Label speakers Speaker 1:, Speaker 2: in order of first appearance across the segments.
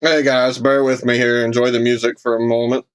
Speaker 1: Hey guys, bear with me here. Enjoy the music for a moment.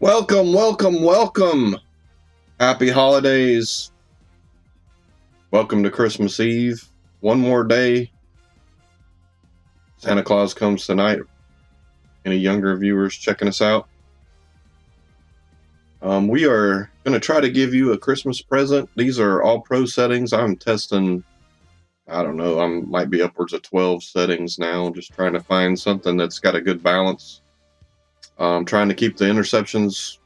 Speaker 1: Welcome, welcome, welcome. Happy holidays. Welcome to Christmas Eve. One more day. Santa Claus comes tonight. Any younger viewers checking us out? We are going to try to give you a Christmas present. These are all pro settings. I'm testing, I don't know, I might be upwards of 12 settings now, just trying to find something that's got a good balance. Trying to keep the interceptions,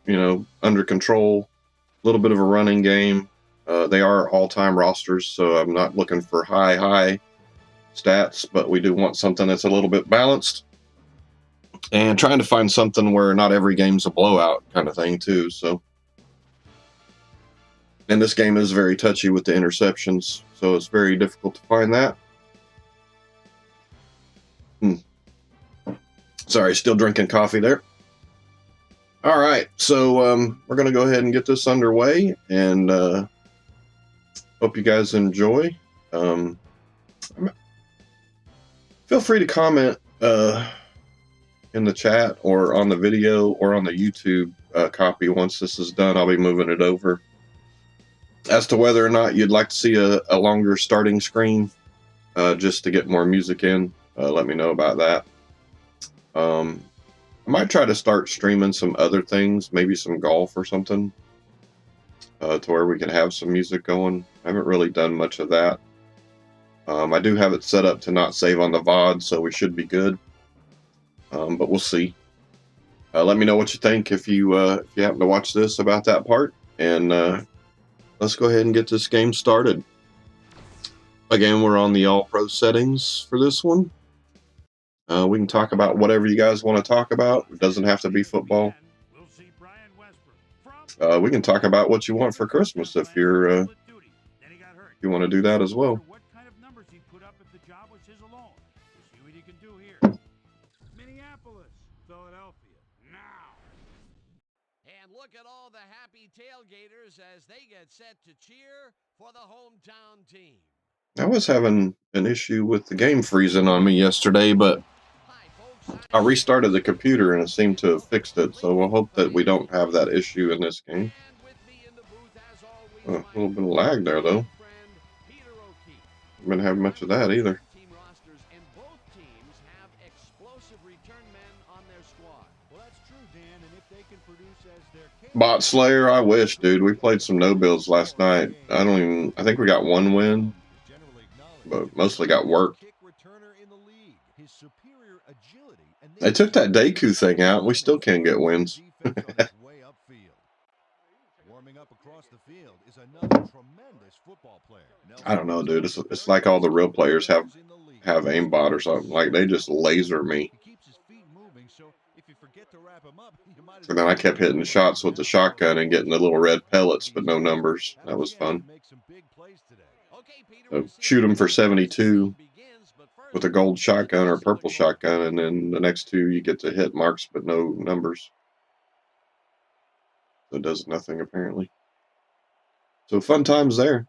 Speaker 1: under control. A little bit of a running game. They are all-time rosters, so I'm not looking for high stats, but we do want something that's a little bit balanced, and trying to find something where not every game's a blowout kind of thing too. So, and this game is very touchy with the interceptions, so it's very difficult to find that. Sorry, still drinking coffee there. All right, so we're going to go ahead and get this underway, and hope you guys enjoy. Feel free to comment in the chat or on the video or on the YouTube copy. Once this is done, I'll be moving it over. As to whether or not you'd like to see a longer starting screen just to get more music in, let me know about that. I might try to start streaming some other things, maybe some golf or something, to where we can have some music going. I haven't really done much of that. I do have it set up to not save on the VOD, so we should be good. But we'll see. Let me know what you think if you happen to watch this about that part, and let's go ahead and get this game started. Again, we're on the All Pro settings for this one. We can talk about whatever you guys want to talk about. It doesn't have to be football. We can talk about what you want for Christmas if you want to do that as well.
Speaker 2: Minneapolis, Philadelphia, now. And look at all the happy tailgaters as they get set to cheer for the hometown team.
Speaker 1: I was having an issue with the game freezing on me yesterday, but I restarted the computer and it seemed to have fixed it, so we'll hope that we don't have that issue in this game. A little bit of lag there, though. Haven't been having much of that either. Bot Slayer, I wish, dude. We played some no builds last night. I think we got one win, but mostly got worked. They took that Deku thing out. We still can't get wins. I don't know, dude. It's like all the real players have aimbot or something. Like they just laser me. And then I kept hitting the shots with the shotgun and getting the little red pellets, but no numbers. That was fun. So shoot them for 72 with a gold shotgun or purple shotgun, and then the next two you get to hit marks but no numbers. So it does nothing apparently. So fun times there.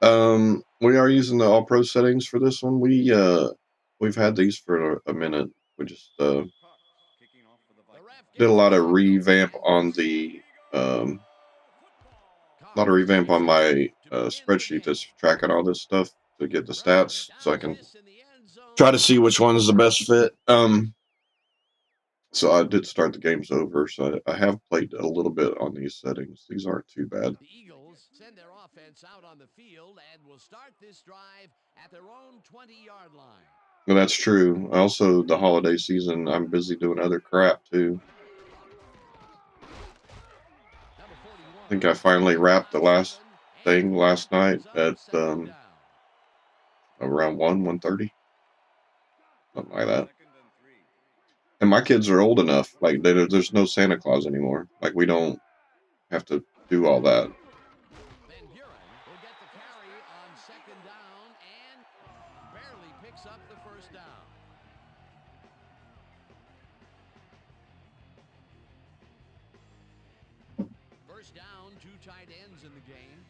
Speaker 1: We are using the All Pro settings for this one. We've had these for a minute. We just did a lot of revamp on the my spreadsheet that's tracking all this stuff to get the stats, so I can try to see which one is the best fit. So I did start the games over, so I have played a little bit on these settings. These aren't too bad.
Speaker 2: The Eagles send their offense out on the field and will start this drive at their own 20-yard line.
Speaker 1: Well, that's true. Also, the holiday season, I'm busy doing other crap too. I think I finally wrapped the last thing last night at around 1:30, something like that. And my kids are old enough, like there's no Santa Claus anymore. Like we don't have to do all that.
Speaker 2: Van Buren will get the carry on second down and barely picks up the first down. First down, 2 tight ends in the game.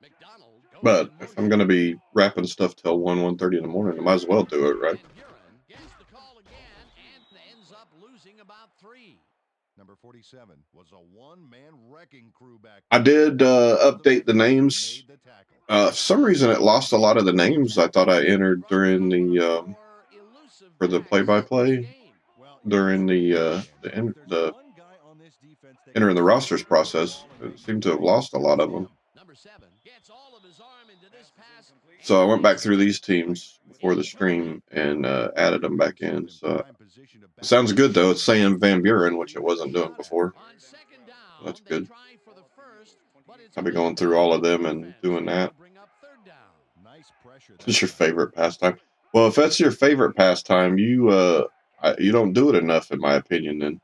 Speaker 2: McDonald.
Speaker 1: But if I'm gonna be wrapping stuff till 1:30 in the morning, I might as well do it, right?
Speaker 2: Van Buren gets the call again and ends up losing about 3.
Speaker 3: Number 47 was a one-man wrecking crew back.
Speaker 1: I did update the names. For some reason, it lost a lot of the names I thought I entered during the for the play-by-play during the entering the rosters process. It seemed to have lost a lot of them.
Speaker 2: Number 7 gets all of his arm into this pass.
Speaker 1: So I went back through these teams before the stream and added them back in. So it sounds good though. It's saying Van Buren, which it wasn't doing before. So that's good. I'll be going through all of them and doing that. What's your favorite pastime? Well, if that's your favorite pastime, you don't do it enough, in my opinion. Then.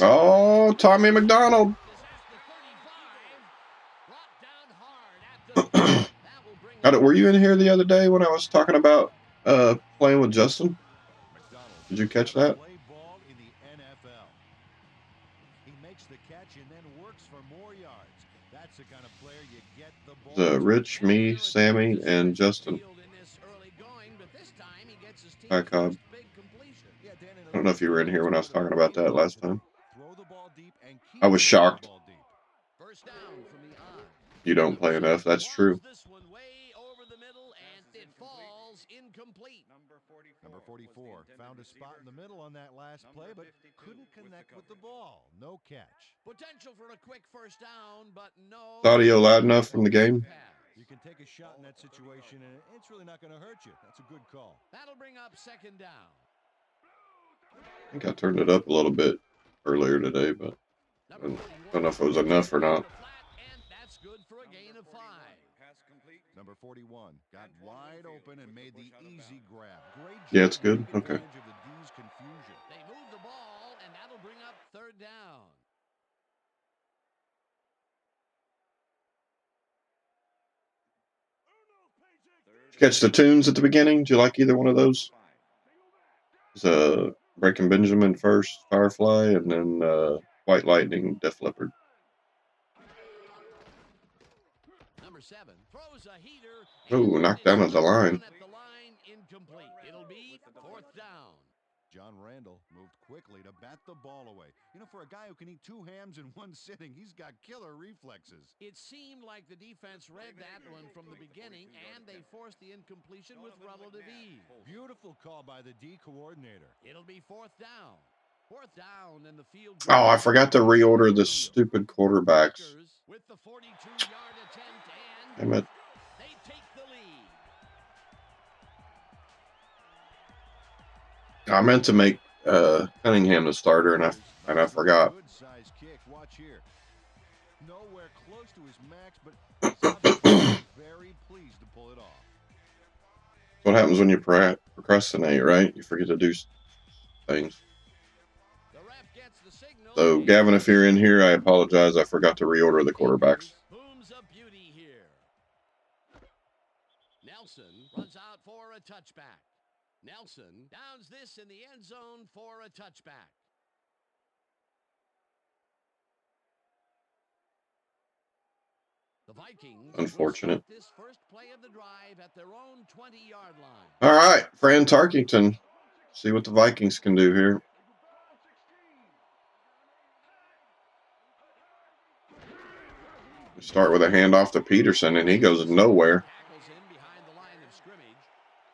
Speaker 1: Oh, Tommy McDonald. Were you in here the other day when I was talking about playing with Justin? Did you catch that? Rich, me, Sammy, and Justin. Hi, Cobb. I don't know if you were in here when I was talking about that last time. I was shocked. You don't play enough. That's true.
Speaker 3: Number 44 found a spot in the middle on that last play, but couldn't connect with the ball. No catch.
Speaker 2: Potential for a quick first down, but no.
Speaker 1: Audio loud enough from the game?
Speaker 3: You can take a shot in that situation, and it's really not going to hurt you. That's a good call.
Speaker 2: That'll bring up second down.
Speaker 1: I think I turned it up a little bit earlier today, but I don't know if it was enough or not.
Speaker 2: That's good for a gain of 5.
Speaker 3: Number 41 got wide open and made the easy grab. Great job.
Speaker 1: Yeah, it's good. Okay.
Speaker 2: They move the ball, and that'll bring up third down.
Speaker 1: Did you catch the tunes at the beginning? Did you like either one of those? It's Breaking Benjamin first, Firefly, and then White Lightning, Def Leppard.
Speaker 2: Number 7 throws a heater.
Speaker 1: Oh, knocked down at the line.
Speaker 2: Incomplete. It'll be fourth down.
Speaker 3: John Randall moved quickly to bat the ball away. You know, for a guy who can eat 2 hams in one sitting, he's got killer reflexes.
Speaker 2: It seemed like the defense read that one from the beginning, and they forced the incompletion with relative ease.
Speaker 3: Beautiful call by the D coordinator.
Speaker 2: It'll be fourth down. Fourth down, and the field.
Speaker 1: Oh, I forgot to reorder the stupid quarterbacks.
Speaker 2: With the 42-yard attempt, and
Speaker 1: damn it.
Speaker 2: they take the lead.
Speaker 1: I meant to make Cunningham the starter, and I forgot.
Speaker 3: Good size kick. Watch here. Nowhere close to his max, but he's very pleased to pull it off.
Speaker 1: What happens when you procrastinate, right? You forget to do things.
Speaker 2: The ref gets the signal.
Speaker 1: So, Gavin, if you're in here, I apologize. I forgot to reorder the quarterbacks.
Speaker 2: Booms a beauty here. Nelson runs out for a touchback. Nelson downs this in the end zone for a touchback. The Vikings
Speaker 1: Unfortunate.
Speaker 2: will start this first play of the drive at their own 20-yard line.
Speaker 1: All right, Fran Tarkington. See what the Vikings can do here. We start with a handoff to Peterson, and he goes nowhere.
Speaker 2: Tackles him behind the line of scrimmage.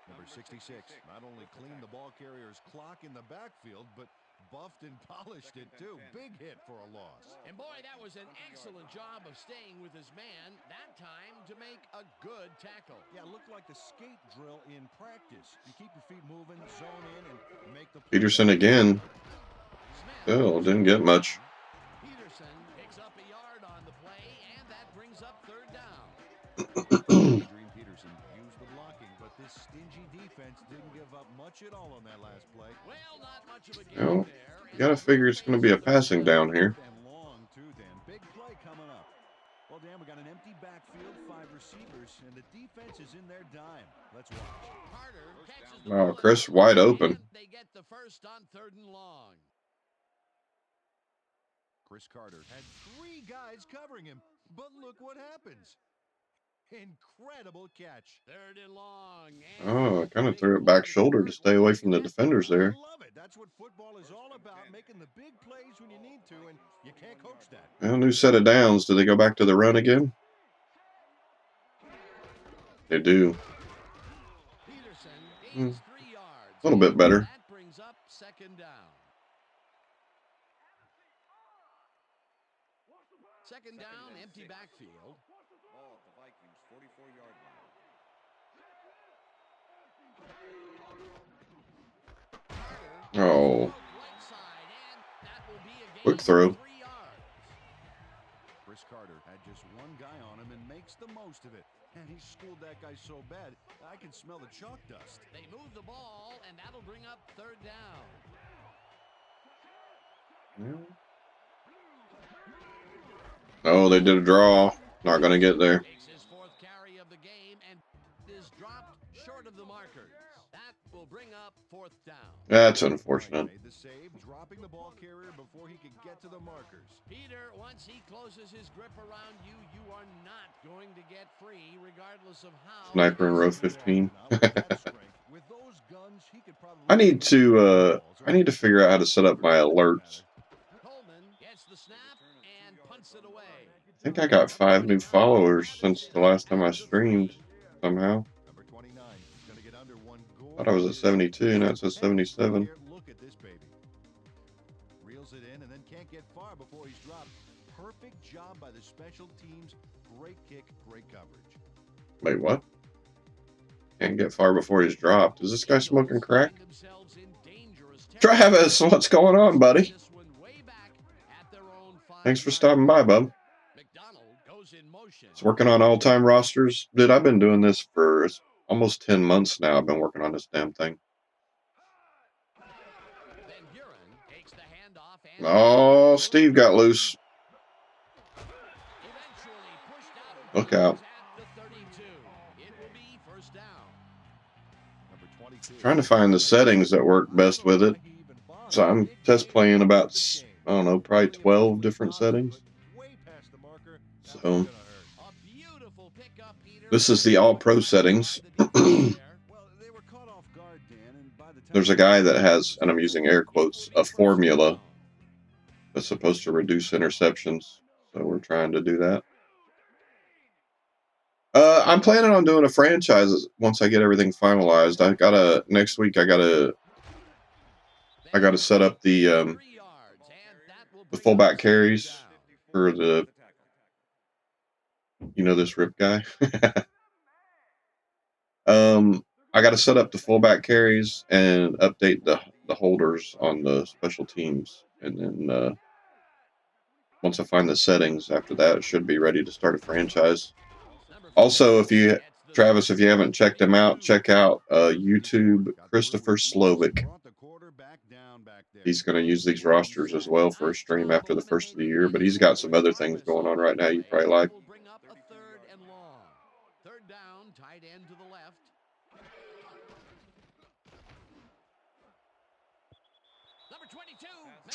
Speaker 3: Number 66 not only cleaned the ball carrier's clock in the backfield, but buffed and polished it too. Big hit for a loss.
Speaker 2: And boy, that was an excellent job of staying with his man that time to make a good tackle.
Speaker 3: Yeah, it looked like the skate drill in practice. You keep your feet moving, zone in, and make the
Speaker 1: Peterson again.
Speaker 2: Smith.
Speaker 1: Still didn't get much.
Speaker 2: Peterson picks up a yard on the play, and that brings up third down.
Speaker 3: Adrian Peterson used the blocking, but this stingy defense didn't give up much at all on that last play.
Speaker 2: Well, not much of a
Speaker 1: Well,
Speaker 2: game there.
Speaker 1: you got to figure it's going to be a passing down here.
Speaker 3: And long too, Dan. Big play coming up. Well, Dan, we got an empty backfield, 5 receivers, and the defense is in their dime. Let's watch.
Speaker 2: Carter catches the
Speaker 1: Wow,
Speaker 2: ball,
Speaker 1: Chris wide open.
Speaker 2: and they get the first on 3rd and long.
Speaker 3: Chris Carter had 3 guys covering him, but look what happens. Incredible catch.
Speaker 2: 3rd and long.
Speaker 1: Oh, I kind of threw it back shoulder to stay away from the defenders there.
Speaker 3: I love it. That's what football is all about, making the big plays when you need to, and you can't coach that.
Speaker 1: Well, new set of downs. Do they go back to the run again? They do.
Speaker 2: Peterson gains 3 yards.
Speaker 1: A little bit better.
Speaker 2: That brings up 2nd down. 2nd down, empty backfield.
Speaker 4: Ball at the Vikings 44-yard line.
Speaker 1: Oh,
Speaker 2: Right side, and that will be a gain
Speaker 1: quick
Speaker 2: of
Speaker 1: throw.
Speaker 2: 3 yards.
Speaker 3: Chris Carter had just 1 guy on him and makes the most of it. And he schooled that guy so bad, I can smell the chalk dust.
Speaker 2: They move the ball, and that'll bring up 3rd down.
Speaker 1: Oh, they did a draw. Not going to get there.
Speaker 2: Makes his 4th carry of the game and is dropped short of the markers. That will bring up 4th down.
Speaker 1: That's unfortunate.
Speaker 3: Made the save, dropping the ball carrier before he could get to the markers.
Speaker 2: Peter, once he closes his grip around you, you are not going to get free, regardless of how.
Speaker 1: Sniper in row 15.
Speaker 3: With that strength, with those guns, he could probably
Speaker 1: I need to figure out how to set up my alerts.
Speaker 2: Coleman gets the snap and punts it away.
Speaker 1: I think I got 5 new followers since the last time I streamed somehow.
Speaker 3: Number 29 gonna get under 1 goal.
Speaker 1: Thought I was at 72, now it says 77.
Speaker 3: Look at this baby. Reels it in and then can't get far before he's dropped. Perfect job by the special teams. Great kick, great coverage.
Speaker 1: Wait, what? Can't get far before he's dropped. Is this guy smoking crack?
Speaker 2: Themselves in dangerous
Speaker 1: Travis, what's going on, buddy?
Speaker 2: This one way back at their own 5
Speaker 1: Thanks for
Speaker 2: yard
Speaker 1: stopping by, bub.
Speaker 2: McDonald goes in motion.
Speaker 1: It's working on all-time rosters. Dude, I've been doing this for almost 10 months now. I've been working on this damn thing.
Speaker 2: Van Buren takes the handoff and
Speaker 1: Oh, Steve got loose.
Speaker 2: eventually pushed out.
Speaker 1: Look out.
Speaker 2: At the 32. It will be 1st down.
Speaker 3: Number 22.
Speaker 1: Trying to find the settings that work best with it. So I'm test playing about, I don't know, probably 12 different settings.
Speaker 3: Way past the marker. That
Speaker 1: So-
Speaker 3: was gonna hurt.
Speaker 2: A beautiful pickup, Peter.
Speaker 1: This is the all-pro settings.
Speaker 3: Well, they were caught off guard, Dan, and by the time
Speaker 1: There's a guy that has, and I'm using air quotes, a formula that's supposed to reduce interceptions. So we're trying to do that. I'm planning on doing a franchise once I get everything finalized. Next week I gotta set up the fullback carries for the, this rip guy. I got to set up the fullback carries and update the holders on the special teams, and then once I find the settings, after that it should be ready to start a franchise. Also, Travis, if you haven't checked him out, check out YouTube Christopher Slovic. He's going to use these rosters as well for a stream after the first of the year, but he's got some other things going on right now you probably like.
Speaker 2: Will bring up a 3rd and long. 3rd down, tight end to the left.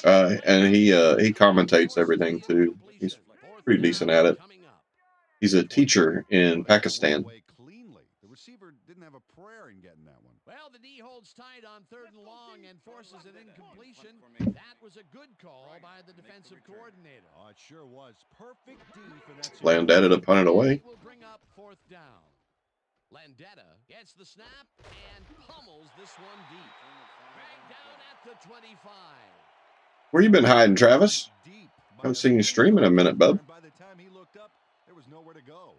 Speaker 1: And he commentates everything too. He's pretty decent at it. He's a teacher in Pakistan.
Speaker 3: Away cleanly. The receiver didn't have a prayer in getting that one.
Speaker 2: Well, the D holds tight on 3rd and long and forces an incompletion. That was a good call by the defensive coordinator.
Speaker 3: Oh, it sure was. Perfect D for that.
Speaker 1: Landetta to punt it away.
Speaker 2: Will bring up 4th down. Landetta gets the snap and pummels this one deep. Dragged down at the 25.
Speaker 1: Where you been hiding, Travis?
Speaker 3: Deep.
Speaker 1: Haven't seen you stream in a minute, bub.
Speaker 3: By the time he looked up, there was nowhere to go.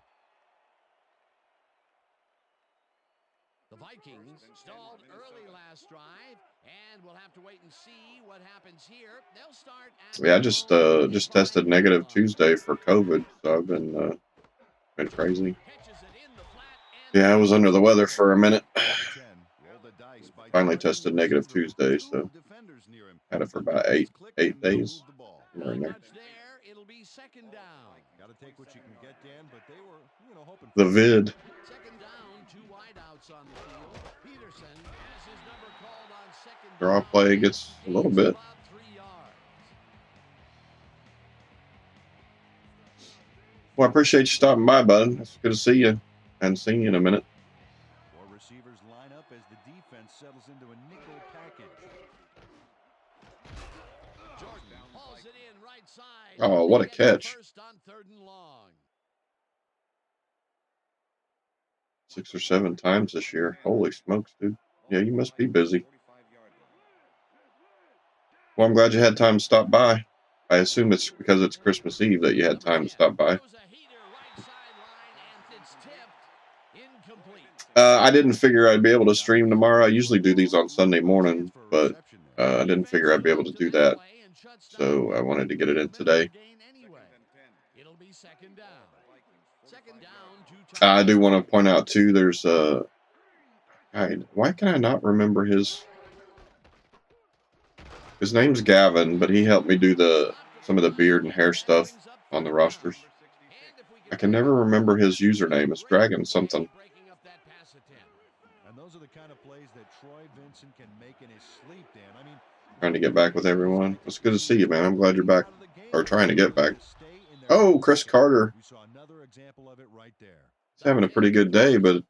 Speaker 2: The Vikings stalled early last drive, and we'll have to wait and see what happens here. They'll start at
Speaker 1: Yeah, I just tested negative Tuesday for COVID, so I've been crazy. Yeah, I was under the weather for a minute. Finally tested negative Tuesday, so had it for about eight days.
Speaker 2: It'll be 2nd down.
Speaker 3: Gotta take what you can get, Dan, but they were, hoping
Speaker 1: The vid.
Speaker 2: 2nd down, 2 wideouts on the field. Peterson has his number called on 2nd
Speaker 1: Draw
Speaker 2: down.
Speaker 1: play gets a little bit.
Speaker 2: About 3 yards.
Speaker 1: Well, I appreciate you stopping by, bud. It's good to see you. Hadn't seen you in a minute.
Speaker 3: 4 receivers line up as the defense settles into a nickel package.
Speaker 2: Jordan hauls it in right side.
Speaker 1: Oh, what a catch.
Speaker 2: First on 3rd and long.
Speaker 1: 6 or 7 times this year. Holy smokes, dude. Yeah, you must be busy. Well, I'm glad you had time to stop by. I assume it's because it's Christmas Eve that you had time to stop by. I didn't figure I'd be able to stream tomorrow. I usually do these on Sunday morning, but I didn't figure I'd be able to do that. So I wanted to get it in today.
Speaker 2: It'll be 2nd down. 2nd down, 2
Speaker 1: I do want to point out, too, there's why can I not remember his name's Gavin, but he helped me do some of the beard and hair stuff on the rosters. I can never remember his username. It's Dragon something.
Speaker 3: And those are the kind of plays that Troy Vincent can make in his sleep, Dan. I mean,
Speaker 1: Trying to get back with everyone. It's good to see you, man. I'm glad you're back, or trying to get back. Oh, Chris Carter.
Speaker 3: We saw another example of it right there.
Speaker 1: He's having a pretty good day, but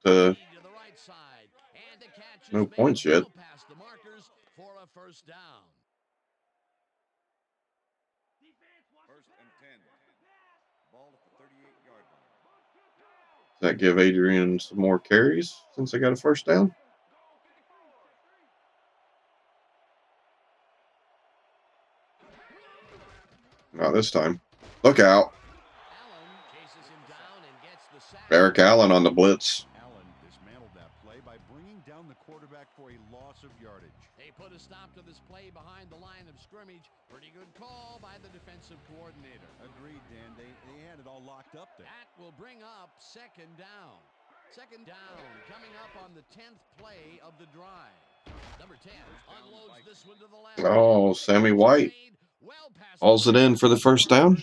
Speaker 1: no points yet.
Speaker 2: Past the markers for a 1st down.
Speaker 4: 1st and 10. Ball at the 38-yard line.
Speaker 1: Does that give Adrian some more carries since they got a 1st down? Not this time. Look out.
Speaker 2: Allen chases him down and gets the sack.
Speaker 1: Eric Allen on the blitz.
Speaker 3: Allen dismantled that play by bringing down the quarterback for a loss of yardage.
Speaker 2: They put a stop to this play behind the line of scrimmage. Pretty good call by the defensive coordinator.
Speaker 3: Agreed, Dan. They had it all locked up there.
Speaker 2: That will bring up 2nd down. 2nd down coming up on the 10th play of the drive. Number 10 unloads this one to the left.
Speaker 1: Oh, Sammy White. Hauls it in for the 1st down.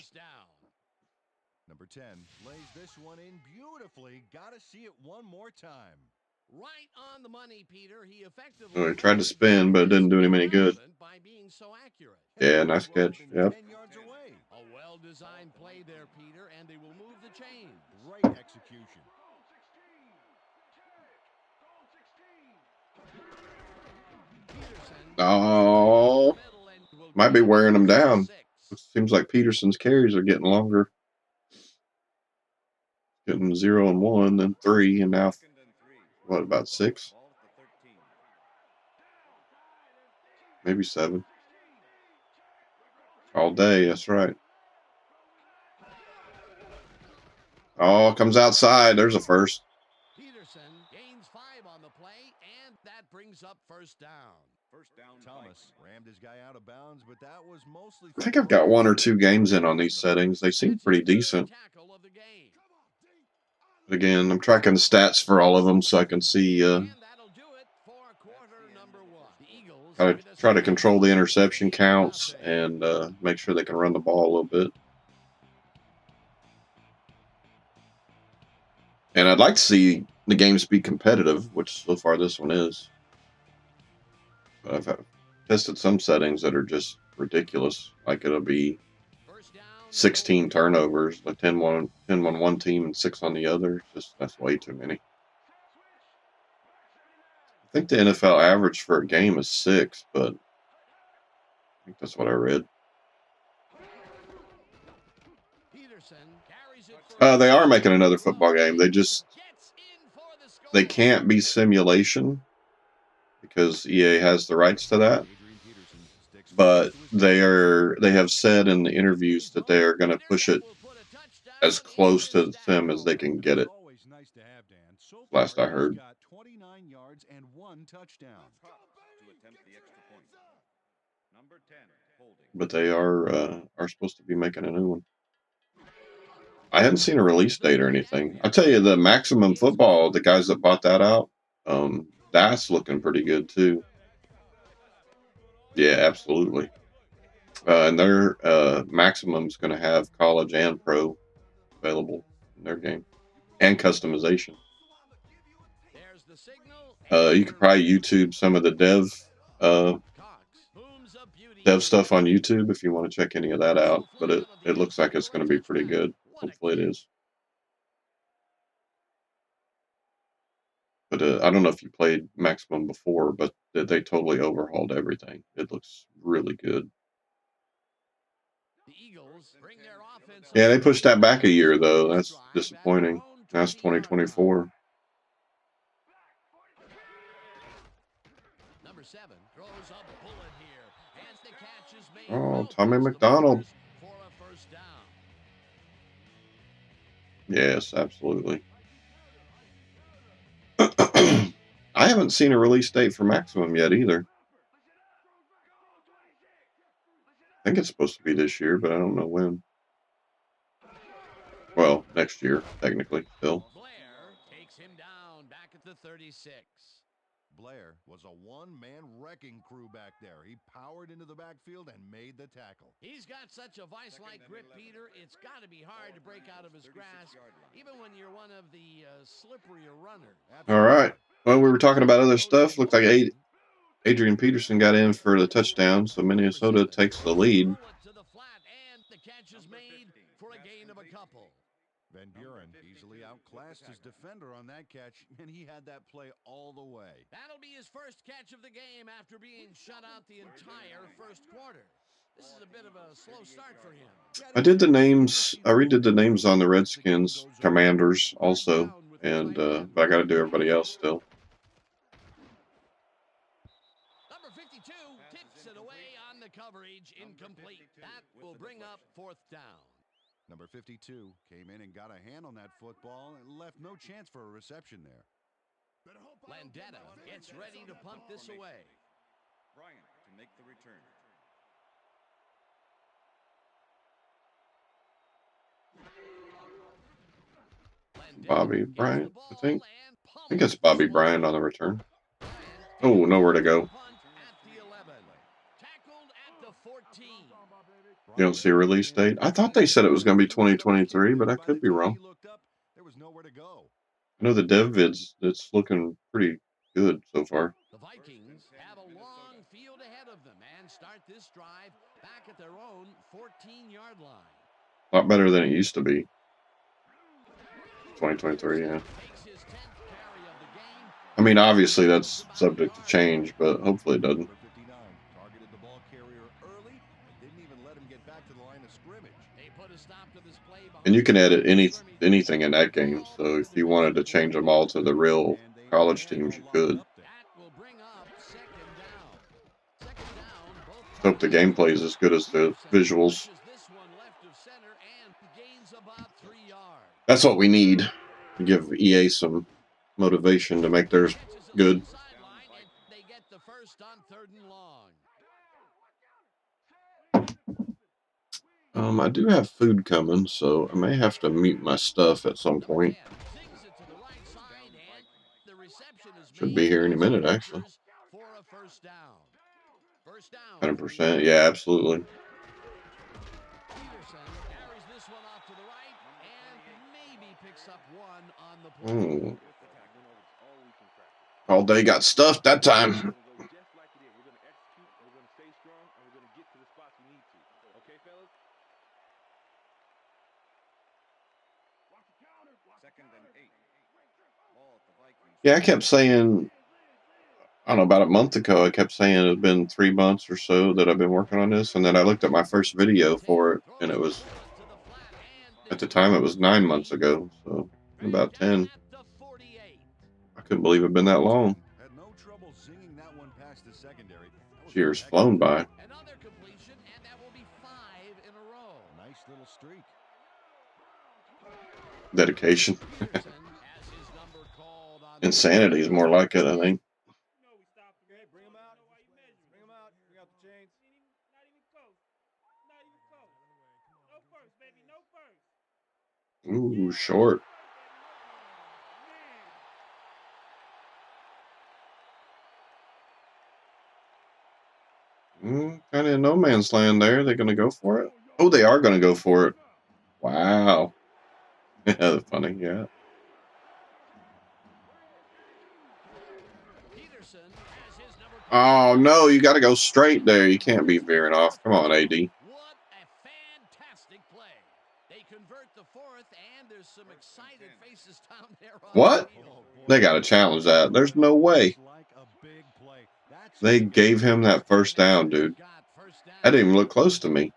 Speaker 3: Number 10 lays this one in beautifully. Got to see it one more time.
Speaker 2: Right on the money, Peter. He effectively
Speaker 1: Oh, he tried to spin, but it didn't do him any good.
Speaker 2: by being so accurate.
Speaker 1: Yeah, nice catch. Yep.
Speaker 3: 10 yards away.
Speaker 2: A well-designed play there, Peter, and they will move the chains.
Speaker 3: Great execution.
Speaker 1: Oh, might be wearing him down. It seems like Peterson's carries are getting longer. Getting 0 and 1, then 3, and now, what, about 6? Maybe 7. All day, that's right. Oh, comes outside. There's a 1st.
Speaker 2: Peterson gains 5 on the play, and that brings up 1st down.
Speaker 4: 1st down.
Speaker 3: Thomas rammed his guy out of bounds, but that was mostly.
Speaker 1: I think I've got 1 or 2 games in on these settings. They seem pretty decent.
Speaker 2: Tackle of the game.
Speaker 1: But again, I'm tracking the stats for all of them so I can see
Speaker 2: And that'll do it for quarter number 1. The Eagles
Speaker 1: how to try to control the interception counts and make sure they can run the ball a little bit. And I'd like to see the games be competitive, which so far this one is. But I've tested some settings that are just ridiculous. Like it'll be
Speaker 2: First down,
Speaker 1: 16 turnovers, like 10 on one team and 6 on the other. Just that's way too many. I think the NFL average for a game is 6, but I think that's what I read.
Speaker 2: Peterson carries it for
Speaker 1: They are making another football game. They
Speaker 2: gets in for the score.
Speaker 1: can't be simulation because EA has the rights to that.
Speaker 3: Adrian Peterson sticks
Speaker 1: But
Speaker 3: fast to his
Speaker 1: they have said in the interviews that they are going to push it as close to the sim as they can get it.
Speaker 3: Always nice to have, Dan. So
Speaker 1: Last
Speaker 3: far,
Speaker 1: I heard.
Speaker 3: he's got 29 yards and 1 touchdown.
Speaker 4: To attempt the extra point. Number 10, holding.
Speaker 1: But they are supposed to be making a new one. I hadn't seen a release date or anything. I tell you, the Maximum Football, the guys that bought that out, that's looking pretty good too. Yeah, absolutely. And their Maximum's going to have college and pro available in their game, and customization.
Speaker 2: There's the signal.
Speaker 1: You could probably YouTube some of the dev stuff on YouTube if you want to check any of that out. But it looks like it's going to be pretty good. Hopefully it is. But I don't know if you played Maximum before, but they totally overhauled everything. It looks really good.
Speaker 2: The Eagles bring their offense.
Speaker 1: Yeah, they pushed that back a year, though. That's disappointing. That's 2024.
Speaker 2: Number 7 throws a bullet here. As the catch is made.
Speaker 1: Oh, Tommy McDonald.
Speaker 2: For a first down.
Speaker 1: Yes, absolutely. I haven't seen a release date for Maximum yet either. I think it's supposed to be this year, but I don't know when. Well, next year, technically, still.
Speaker 2: Blair takes him down back at the 36.
Speaker 3: Blair was a one-man wrecking crew back there. He powered into the backfield and made the tackle.
Speaker 2: He's got such a vice-like grip, Peter. It's got to be hard to break out of his grasp, even when you're one of the slipperier runners.
Speaker 1: All right. Well, we were talking about other stuff. Looked like Adrian Peterson got in for the touchdown, so Minnesota takes the lead.
Speaker 2: To the flat, and the catch is made for a gain of a couple.
Speaker 3: Van Buren easily outclassed his defender on that catch, and he had that play all the way.
Speaker 2: That'll be his first catch of the game after being shut out the entire first quarter. This is a bit of a slow start for him.
Speaker 1: I did the names. I redid the names on the Redskins Commanders also, and but I got to do everybody else still.
Speaker 2: Number 52 tips it away on the coverage, incomplete. That will bring up fourth down.
Speaker 3: Number 52 came in and got a hand on that football and left no chance for a reception there.
Speaker 2: Landetta gets ready to punt this away.
Speaker 4: Bryant to make the return.
Speaker 1: Bobby Bryant, I think. I think it's Bobby Bryant on the return. Oh, nowhere to go. You don't see a release date? I thought they said it was going to be 2023, but I could be wrong.
Speaker 3: There was nowhere to go.
Speaker 1: I know the dev vids, it's looking pretty good so far.
Speaker 2: The Vikings have a long field ahead of them and start this drive back at their own 14-yard line.
Speaker 1: A lot better than it used to be. 2023, yeah. I mean, obviously that's subject to change, but hopefully it doesn't.
Speaker 3: Targeted the ball carrier early and didn't even let him get back to the line of scrimmage.
Speaker 2: They put a stop to this play.
Speaker 1: And you can edit anything in that game, so if you wanted to change them all to the real college teams, you could.
Speaker 2: That will bring up second down. Second down.
Speaker 1: Hope the gameplay is as good as the visuals.
Speaker 2: This one left of center and gains about 3 yards.
Speaker 1: That's what we need to give EA some motivation to make theirs good.
Speaker 2: They get the first on 3rd and long.
Speaker 1: I do have food coming, so I may have to mute my stuff at some point. Should be here any minute, actually. 100%, yeah, absolutely. Ooh. All day got stuffed that time.
Speaker 4: Second and 8. Ball at the Vikings.
Speaker 1: Yeah, I kept saying, I don't know, about a month ago, I kept saying it had been 3 months or so that I've been working on this. And then I looked at my first video for it, and it was, at the time, it was 9 months ago. So about 10. I couldn't believe it'd been that long.
Speaker 3: Had no trouble zinging that one past the secondary. That was
Speaker 1: Years
Speaker 3: an
Speaker 1: flown
Speaker 3: excellent
Speaker 1: by.
Speaker 2: Another completion, and that will be 5 in a row.
Speaker 3: Nice little streak.
Speaker 1: Dedication.
Speaker 2: Peterson has his number called on
Speaker 1: Insanity is more like it, I think.
Speaker 4: Okay, bring him out. Bring him out. Bring out the chains.
Speaker 5: Not even close. Not even close. No first, baby. No first.
Speaker 1: Ooh, short. Kind of in no man's land there. They're going to go for it. Oh, they are going to go for it. Wow. Yeah, funny, yeah.
Speaker 2: Peterson has his number
Speaker 1: Oh, no, you got to go straight there. You can't be veering off. Come on, AD.
Speaker 2: What a fantastic play. They convert the fourth, and there's some excited faces down there on
Speaker 1: What?
Speaker 2: the field.
Speaker 1: They got to challenge that. There's no way.
Speaker 3: Like a big play. That's
Speaker 1: They gave him that first down, dude.
Speaker 2: Got first down.
Speaker 1: That didn't even look close to me.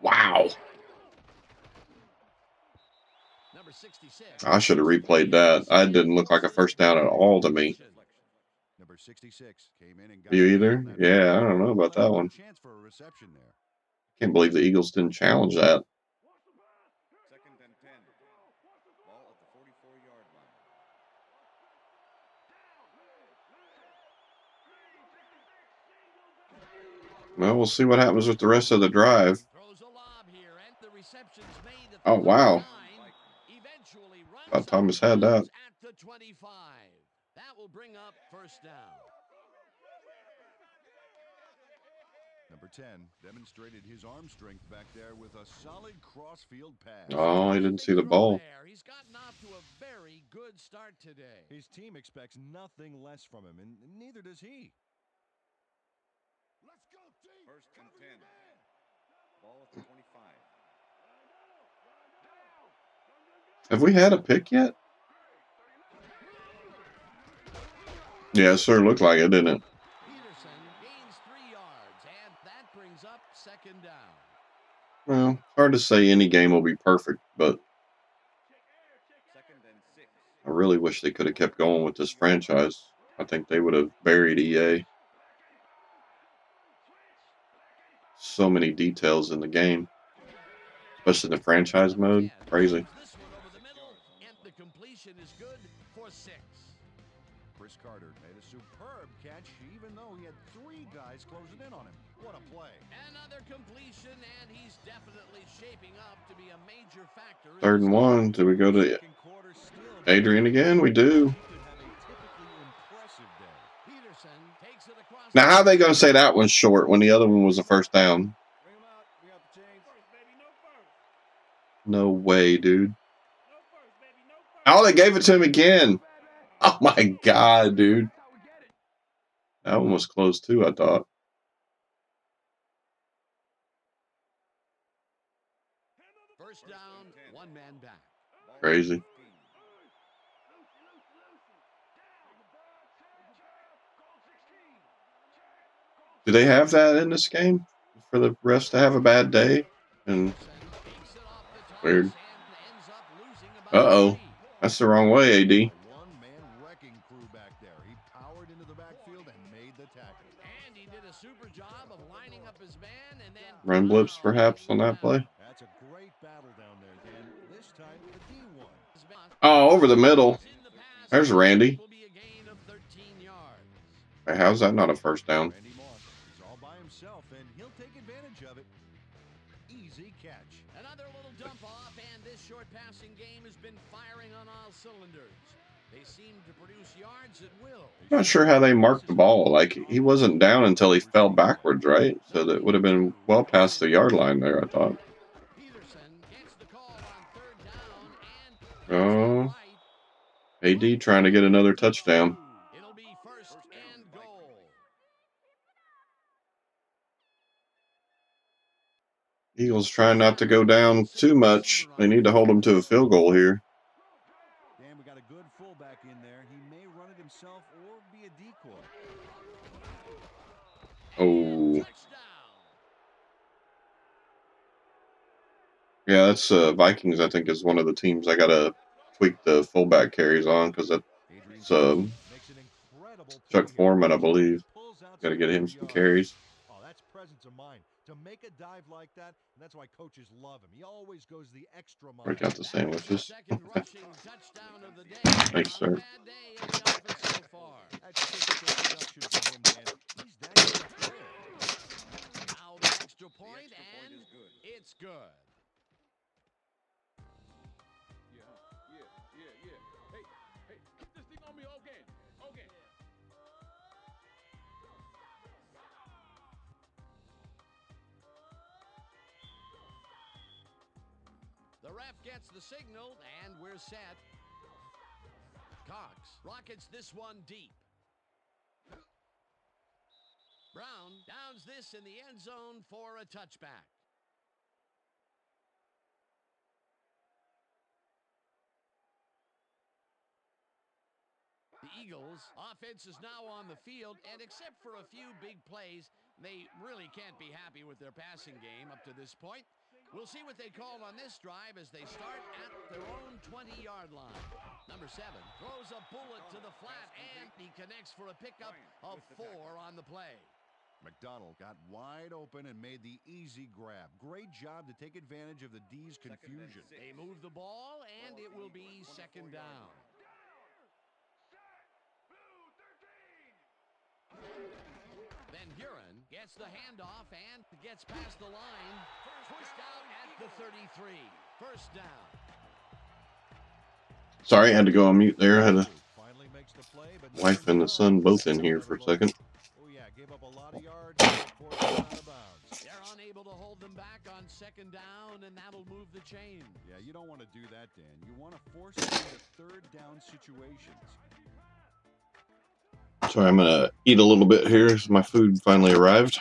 Speaker 1: Wow.
Speaker 2: Number 66.
Speaker 1: I should have replayed that. That didn't look like a first down at all to me.
Speaker 3: Number 66 came in and got
Speaker 1: You
Speaker 3: the
Speaker 1: either?
Speaker 3: on that
Speaker 1: Yeah, I
Speaker 3: play.
Speaker 1: don't know about that one.
Speaker 3: Chance for a reception there.
Speaker 1: Can't believe the Eagles didn't challenge that.
Speaker 4: Second and 10. Ball at the 44-yard line.
Speaker 1: Well, we'll see what happens with the rest of the drive.
Speaker 2: Throws a lob here, and the reception's made at
Speaker 1: Oh,
Speaker 2: the
Speaker 1: wow.
Speaker 2: 9. Eventually runs
Speaker 1: Thought Thomas
Speaker 2: out of
Speaker 1: had that.
Speaker 2: bounds at the 25. That will bring up first down.
Speaker 3: Number 10 demonstrated his arm strength back there with a solid cross-field pass.
Speaker 1: Oh, he didn't see the ball.
Speaker 2: There. He's gotten off to a very good start today.
Speaker 3: His team expects nothing less from him, and neither does he.
Speaker 4: First and 10. Ball at the 25.
Speaker 1: Have we had a pick yet? Yeah, it sure looked like it, didn't it?
Speaker 2: Peterson gains 3 yards, and that brings up second down.
Speaker 1: Well, hard to say any game will be perfect, but
Speaker 4: Second and 6.
Speaker 1: I really wish they could have kept going with this franchise. I think they would have buried EA. So many details in the game, especially the franchise mode. Crazy.
Speaker 2: This one over the middle, and the completion is good for 6.
Speaker 3: Chris Carter made a superb catch, even though he had 3 guys closing in on him. What a play.
Speaker 2: Another completion, and he's definitely shaping up to be a major factor. in
Speaker 1: 3rd and
Speaker 2: this
Speaker 1: 1. Do we go to
Speaker 3: Second quarter still
Speaker 1: Adrian again? We do.
Speaker 3: He could have a typically impressive day.
Speaker 2: Peterson takes it across.
Speaker 1: Now, how are they going to say that one's short when the other one was a first down?
Speaker 4: Bring him out. Bring out the chains.
Speaker 5: First, baby. No first.
Speaker 1: No way, dude.
Speaker 5: No first, baby. No first.
Speaker 1: Oh, they gave it to him again. Oh, my God, dude. That one was close, too, I thought.
Speaker 2: First down, 1 man back.
Speaker 4: Ball at
Speaker 1: Crazy.
Speaker 4: 15.
Speaker 1: Do they have that in this game for the refs to have a bad day? And
Speaker 2: Takes it off the toss
Speaker 1: Weird.
Speaker 2: and ends up losing about
Speaker 1: uh-oh,
Speaker 2: 3.
Speaker 1: that's the wrong way, AD.
Speaker 3: A one-man wrecking crew back there. He powered into the backfield and made the tackle.
Speaker 2: And he did a super job of lining up his man and then
Speaker 1: Run blips, perhaps, on that play.
Speaker 3: That's a great battle down there, Dan. This time the D1.
Speaker 1: Oh, over the middle.
Speaker 2: In the pass,
Speaker 1: There's Randy.
Speaker 2: will be a gain of 13 yards.
Speaker 1: Hey, how's that not a first down?
Speaker 3: Randy Moss is all by himself, and he'll take advantage of it. Easy catch.
Speaker 2: Another little dump off, and this short passing game has been firing on all cylinders. They seem to produce yards at will.
Speaker 1: Not sure how they marked the ball. Like, he wasn't down until he fell backwards, right? So that would have been well past the yard line there, I thought.
Speaker 2: Peterson gets the call on 3rd down and
Speaker 1: Oh, AD trying to get another touchdown.
Speaker 2: it'll be first and goal.
Speaker 1: Eagles trying not to go down too much. They need to hold them to a field goal here.
Speaker 3: himself or be a decoy.
Speaker 1: Oh,
Speaker 2: Touchdown.
Speaker 1: yeah, that's Vikings. I think is one of the teams I gotta tweak the fullback carries on because
Speaker 3: Adrian
Speaker 1: it's
Speaker 3: Peterson makes an incredible play
Speaker 1: Chuck
Speaker 3: here.
Speaker 1: Foreman, I believe.
Speaker 3: Pulls out
Speaker 1: Got to
Speaker 3: some
Speaker 1: get him
Speaker 3: good
Speaker 1: some
Speaker 3: yards.
Speaker 1: carries.
Speaker 3: Oh, that's presence of mind. To make a dive like that, and that's why coaches love him. He always goes the extra mile.
Speaker 1: Break out the
Speaker 2: That was the
Speaker 1: sandwiches.
Speaker 2: second rushing touchdown of the day.
Speaker 1: Thanks,
Speaker 2: Not a
Speaker 1: sir.
Speaker 2: bad day in the office so far.
Speaker 3: That's typical production from him, Dan. He's that good a player.
Speaker 2: Now the extra
Speaker 4: The
Speaker 2: point,
Speaker 4: extra point
Speaker 2: and
Speaker 4: is good.
Speaker 2: it's good.
Speaker 5: Yeah. Hey, put this thing on me again. Okay.
Speaker 2: The ref gets the signal, and we're set. Cox rockets this one deep. Brown downs this in the end zone for a touchback. The Eagles' offense is now on the field, and except for a few big plays, they really can't be happy with their passing game up to this point. We'll see what they call on this drive as they start at their own 20-yard line. Number 7 throws a bullet to the flat, and he connects for a pickup of 4 on the play.
Speaker 3: McDonald got wide open and made the easy grab. Great job to take advantage of the D's confusion.
Speaker 2: They move the ball, and it will be second down. Van Buren gets the handoff and gets past the line. Pushed out at the 33. First down.
Speaker 1: Sorry, I had to go on mute there. I had a
Speaker 3: Finally makes the play, but
Speaker 1: wife and the son both in here for a second.
Speaker 3: Oh yeah, gave up a lot of yards and forced them out of bounds.
Speaker 2: They're unable to hold them back on second down, and that'll move the chain.
Speaker 3: Yeah, you don't want to do that, Dan. You want to force them into third down situations.
Speaker 1: Sorry, I'm gonna eat a little bit here as my food finally arrived.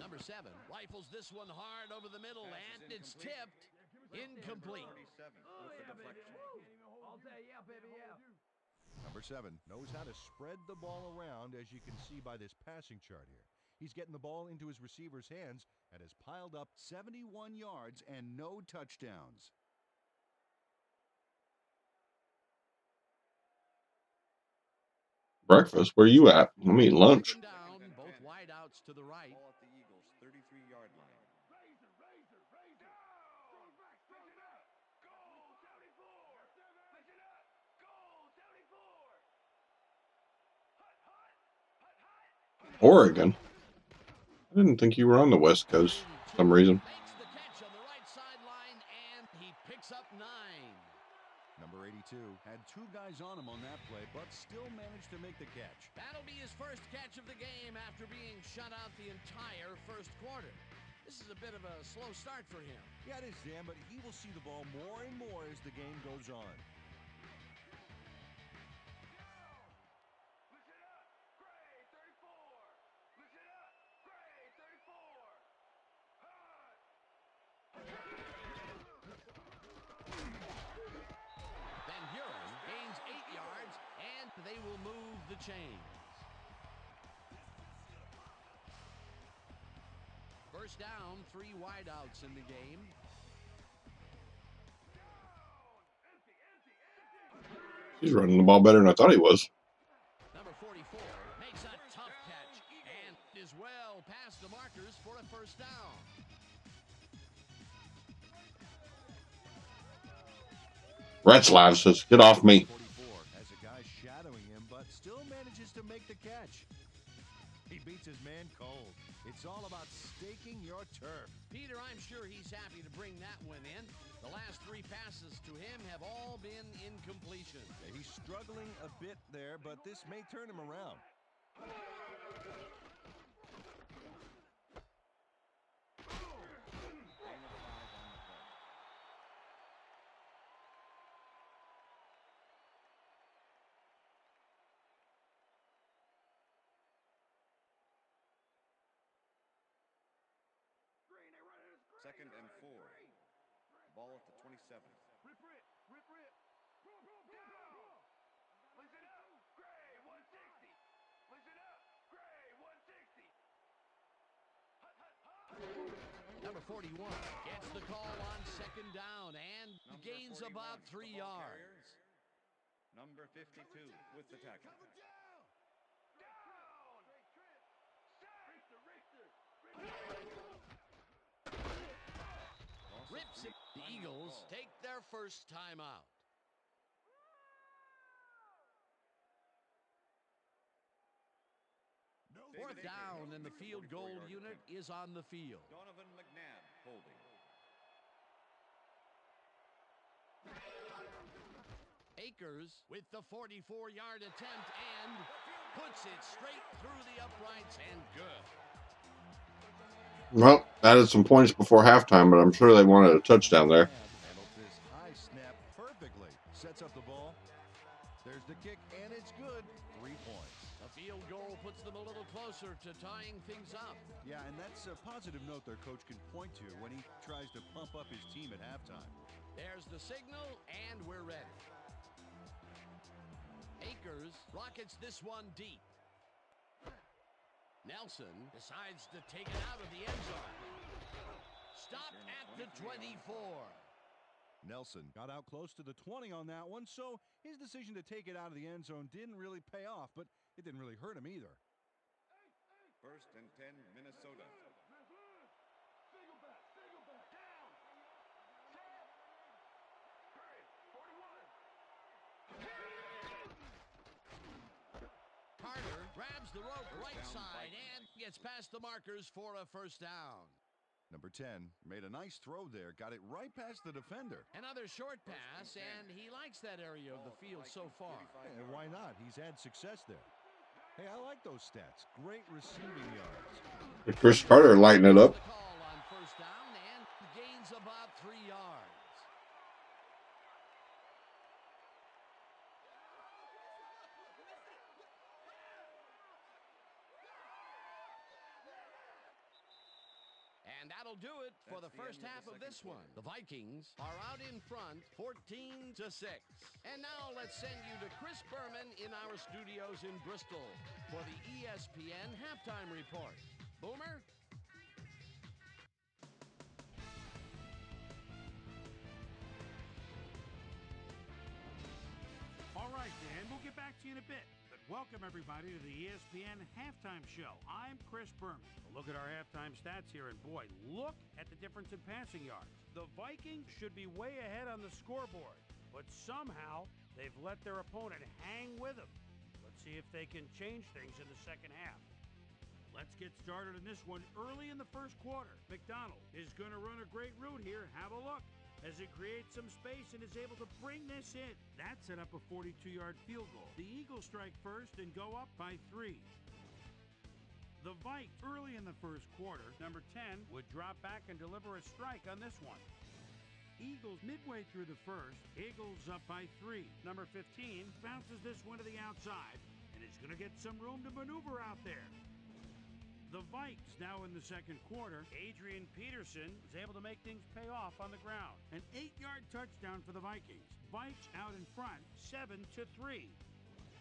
Speaker 2: Number 7 rifles this one hard over the middle, and it's tipped. Incomplete.
Speaker 4: 37 with the deflection.
Speaker 3: Number 7 knows how to spread the ball around, as you can see by this passing chart here. He's getting the ball into his receiver's hands and has piled up 71 yards and no touchdowns.
Speaker 1: Breakfast? Where you at? I'm eating lunch.
Speaker 2: Second down, both wideouts to the right.
Speaker 4: Ball at the Eagles' 33-yard line.
Speaker 1: Oregon? I didn't think you were on the West Coast for some reason.
Speaker 2: Makes the catch on the right sideline, and he picks up 9.
Speaker 3: Number 82 had 2 guys on him on that play, but still managed to make the catch.
Speaker 2: That'll be his first catch of the game after being shut out the entire first quarter. This is a bit of a slow start for him.
Speaker 3: Yeah, it is, Dan, but he will see the ball more and more as the game goes on.
Speaker 2: Van Buren gains 8 yards, and they will move the chains. First down, 3 wideouts in the game.
Speaker 1: He's running the ball better than I thought he was.
Speaker 2: Number 44 makes a tough catch and is well past the markers for a first down.
Speaker 1: Retzlaff says, "Get off me."
Speaker 3: 44 has a guy shadowing him, but still manages to make the catch. He beats his man cold. It's all about staking your turf.
Speaker 2: Peter, I'm sure he's happy to bring that one in. The last 3 passes to him have all been incompletion.
Speaker 3: Yeah, he's struggling a bit there, but this may turn him around.
Speaker 4: Second and 4. Ball at the 27.
Speaker 6: Rip, rip, rip, rip. Down. Listen up, Gray, 160. Listen up, Gray, 160. Hut, hut, hut.
Speaker 2: Number 41 gets the call on second down and gains about 3 yards.
Speaker 4: Number 52 with the tackle.
Speaker 2: Rips it. The Eagles take their first timeout. Fourth down, and the field goal unit is on the field.
Speaker 4: Donovan McNabb holding.
Speaker 2: Akers with the 44-yard attempt and puts it straight through the uprights and good.
Speaker 1: Well, added some points before halftime, but I'm sure they wanted a touchdown there.
Speaker 3: Handles this high snap perfectly. Sets up the ball. There's the kick, and it's good. 3 points.
Speaker 2: A field goal puts them a little closer to tying things up.
Speaker 3: Yeah, and that's a positive note their coach can point to when he tries to pump up his team at halftime.
Speaker 2: There's the signal, and we're ready. Akers rockets this one deep. Nelson decides to take it out of the end zone. Stopped at the 24.
Speaker 3: Nelson got out close to the 20 on that one, so his decision to take it out of the end zone didn't really pay off, but it didn't really hurt him either.
Speaker 4: First and 10, Minnesota.
Speaker 2: Carter grabs the rope right side and gets past the markers for a first down.
Speaker 3: Number 10 made a nice throw there, got it right past the defender.
Speaker 2: Another short pass, and he likes that area of the field so far.
Speaker 3: And why not? He's had success there. Hey, I like those stats. Great receiving yards.
Speaker 1: Chris Carter lighting it up.
Speaker 2: The call on first down and gains about 3 yards. And that'll do it for the first half of this one. The Vikings are out in front, 14-6. And now let's send you to Chris Berman in our studios in Bristol for the ESPN Halftime Report. Boomer?
Speaker 7: All right, Dan, we'll get back to you in a bit. But welcome, everybody, to the ESPN Halftime Show. I'm Chris Berman. Look at our halftime stats here, and boy, look at the difference in passing yards. The Vikings should be way ahead on the scoreboard, but somehow they've let their opponent hang with them. Let's see if they can change things in the second half. Let's get started in this one early in the first quarter. McDonald is going to run a great route here. Have a look as it creates some space and is able to bring this in. That set up a 42-yard field goal. The Eagles strike first and go up by 3. The Vikes, early in the first quarter, number 10, would drop back and deliver a strike on this one. Eagles midway through the first, Eagles up by 3. Number 15 bounces this one to the outside and is going to get some room to maneuver out there. The Vikes now in the second quarter, Adrian Peterson is able to make things pay off on the ground. An 8-yard touchdown for the Vikings. Vikes out in front, 7-3.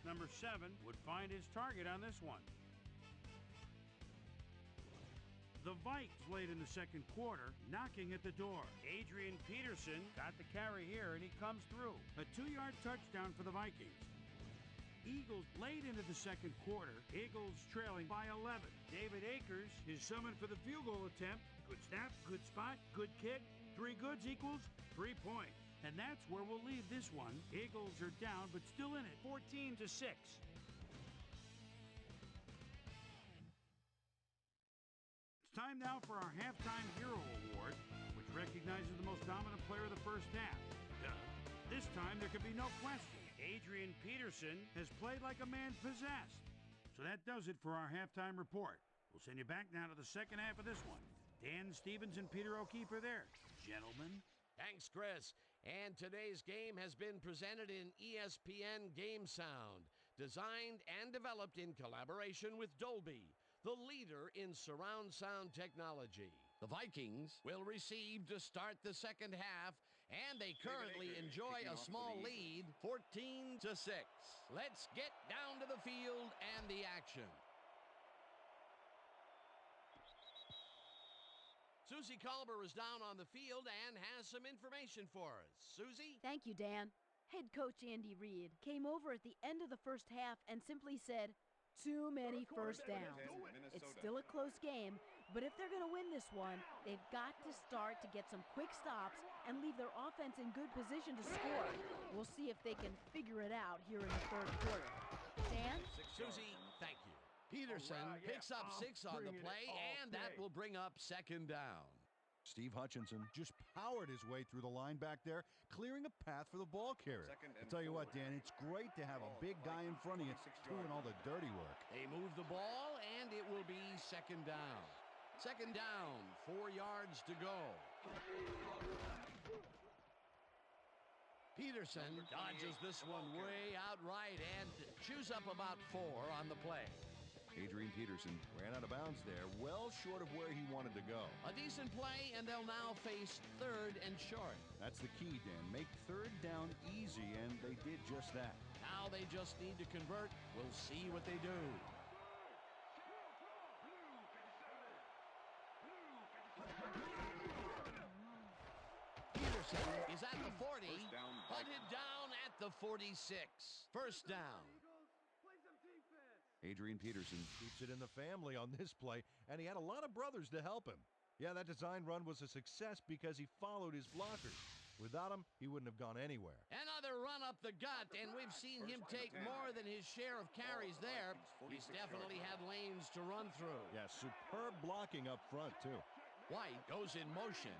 Speaker 7: Number 7 would find his target on this one. The Vikes late in the second quarter, knocking at the door. Adrian Peterson got the carry here, and he comes through. A 2-yard touchdown for the Vikings. Eagles late into the second quarter. Eagles trailing by 11. David Akers is summoned for the field goal attempt. Good snap, good spot, good kick. 3 goods equals 3 points. And that's where we'll leave this one. Eagles are down, but still in it, 14-6. Time now for our Halftime Hero Award, which recognizes the most dominant player of the first half. This time, there can be no question. Adrian Peterson has played like a man possessed. So that does it for our Halftime Report. We'll send you back now to the second half of this one. Dan Stevens and Peter O'Keefe are there. Gentlemen.
Speaker 2: Thanks, Chris. And today's game has been presented in ESPN Game Sound, designed and developed in collaboration with Dolby, the leader in surround sound technology. The Vikings will receive to start the second half And they currently enjoy a small lead, 14-6. Let's get down to the field and the action. Susie Colbert is down on the field and has some information for us. Susie?
Speaker 8: Thank you, Dan. Head coach Andy Reid came over at the end of the first half and simply said, too many first downs. It's still a close game, but if they're going to win this one, they've got to start to get some quick stops and leave their offense in good position to score. We'll see if they can figure it out here in the third quarter. Dan?
Speaker 2: Susie, thank you. Peterson picks up 6 on the play, and that will bring up second down.
Speaker 3: Steve Hutchinson just powered his way through the line back there, clearing a path for the ball carrier. I'll tell you what, Dan, it's great to have a big guy in front of you doing all the dirty work.
Speaker 2: They move the ball, and it will be second down. Second down, 4 yards to go. Peterson dodges this one way out right and chews up about 4 on the play.
Speaker 3: Adrian Peterson ran out of bounds there, well short of where he wanted to go.
Speaker 2: A decent play, and they'll now face 3rd and short.
Speaker 3: That's the key, Dan. Make 3rd down easy, and they did just that.
Speaker 2: Now they just need to convert. We'll see what they do. Peterson is at the 40, hunted down at the 46. First down.
Speaker 3: Adrian Peterson keeps it in the family on this play, and he had a lot of brothers to help him. Yeah, that design run was a success because he followed his blockers. Without him, he wouldn't have gone anywhere.
Speaker 2: Another run up the gut, and we've seen him take more than his share of carries there. He's definitely had lanes to run through.
Speaker 3: Yeah, superb blocking up front, too.
Speaker 2: White goes in motion.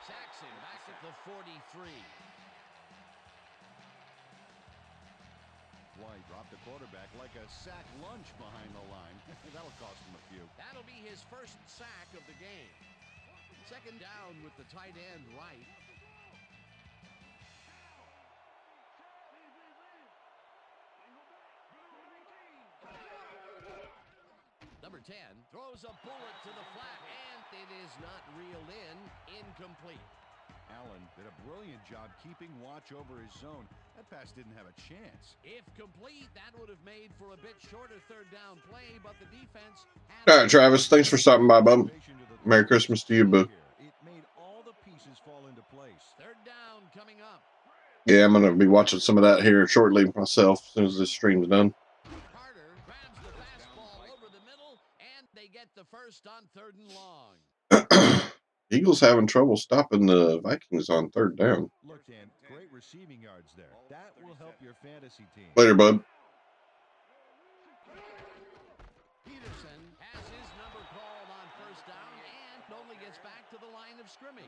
Speaker 2: Sacks him back at the 43.
Speaker 3: White dropped the quarterback like a sack lunch behind the line. That'll cost him a few.
Speaker 2: That'll be his first sack of the game. Second down with the tight end right. Number 10 throws a bullet to the flat, and it is not reeled in. Incomplete.
Speaker 3: Allen did a brilliant job keeping watch over his zone. That pass didn't have a chance.
Speaker 2: If complete, that would have made for a bit shorter third down play, but the defense had...
Speaker 1: All right, Travis, thanks for stopping by, bub. Merry Christmas to you, bub.
Speaker 3: It made all the pieces fall into place.
Speaker 2: Third down coming up.
Speaker 1: Yeah, I'm going to be watching some of that here shortly myself as soon as this stream's done.
Speaker 2: Carter grabs the fastball over the middle, and they get the first on 3rd and long.
Speaker 1: Eagles having trouble stopping the Vikings on 3rd down.
Speaker 3: Look, Dan, great receiving yards there. That will help your fantasy team.
Speaker 1: Later, bud.
Speaker 2: Peterson has his number called on 1st down and only gets back to the line of scrimmage.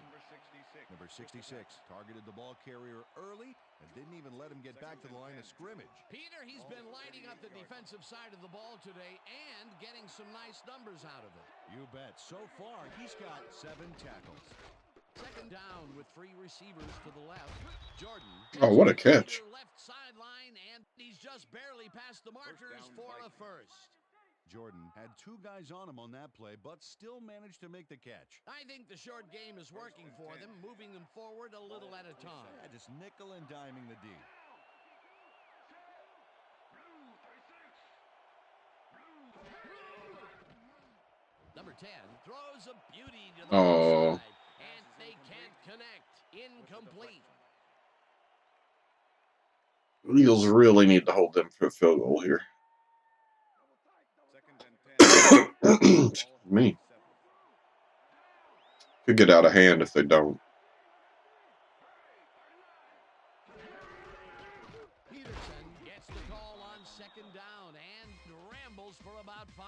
Speaker 3: Number 66 targeted the ball carrier early and didn't even let him get back to the line of scrimmage.
Speaker 2: Peter, he's been lighting up the defensive side of the ball today and getting some nice numbers out of it.
Speaker 3: You bet. So far, he's got 7 tackles.
Speaker 2: Second down with 3 receivers to the left. Jordan.
Speaker 1: Oh, what a catch.
Speaker 2: Left sideline, and he's just barely past the markers for a first.
Speaker 3: Jordan had 2 guys on him on that play, but still managed to make the catch.
Speaker 2: I think the short game is working for them, moving them forward a little at a time.
Speaker 3: Yeah, just nickel and diming the D.
Speaker 2: Number 10 throws a beauty to the left side, and they can't connect. Incomplete.
Speaker 1: Eagles really need to hold them for a field goal here. Excuse me. Could get out of hand if they don't.
Speaker 2: Peterson gets the call on 2nd down and rambles for about 5.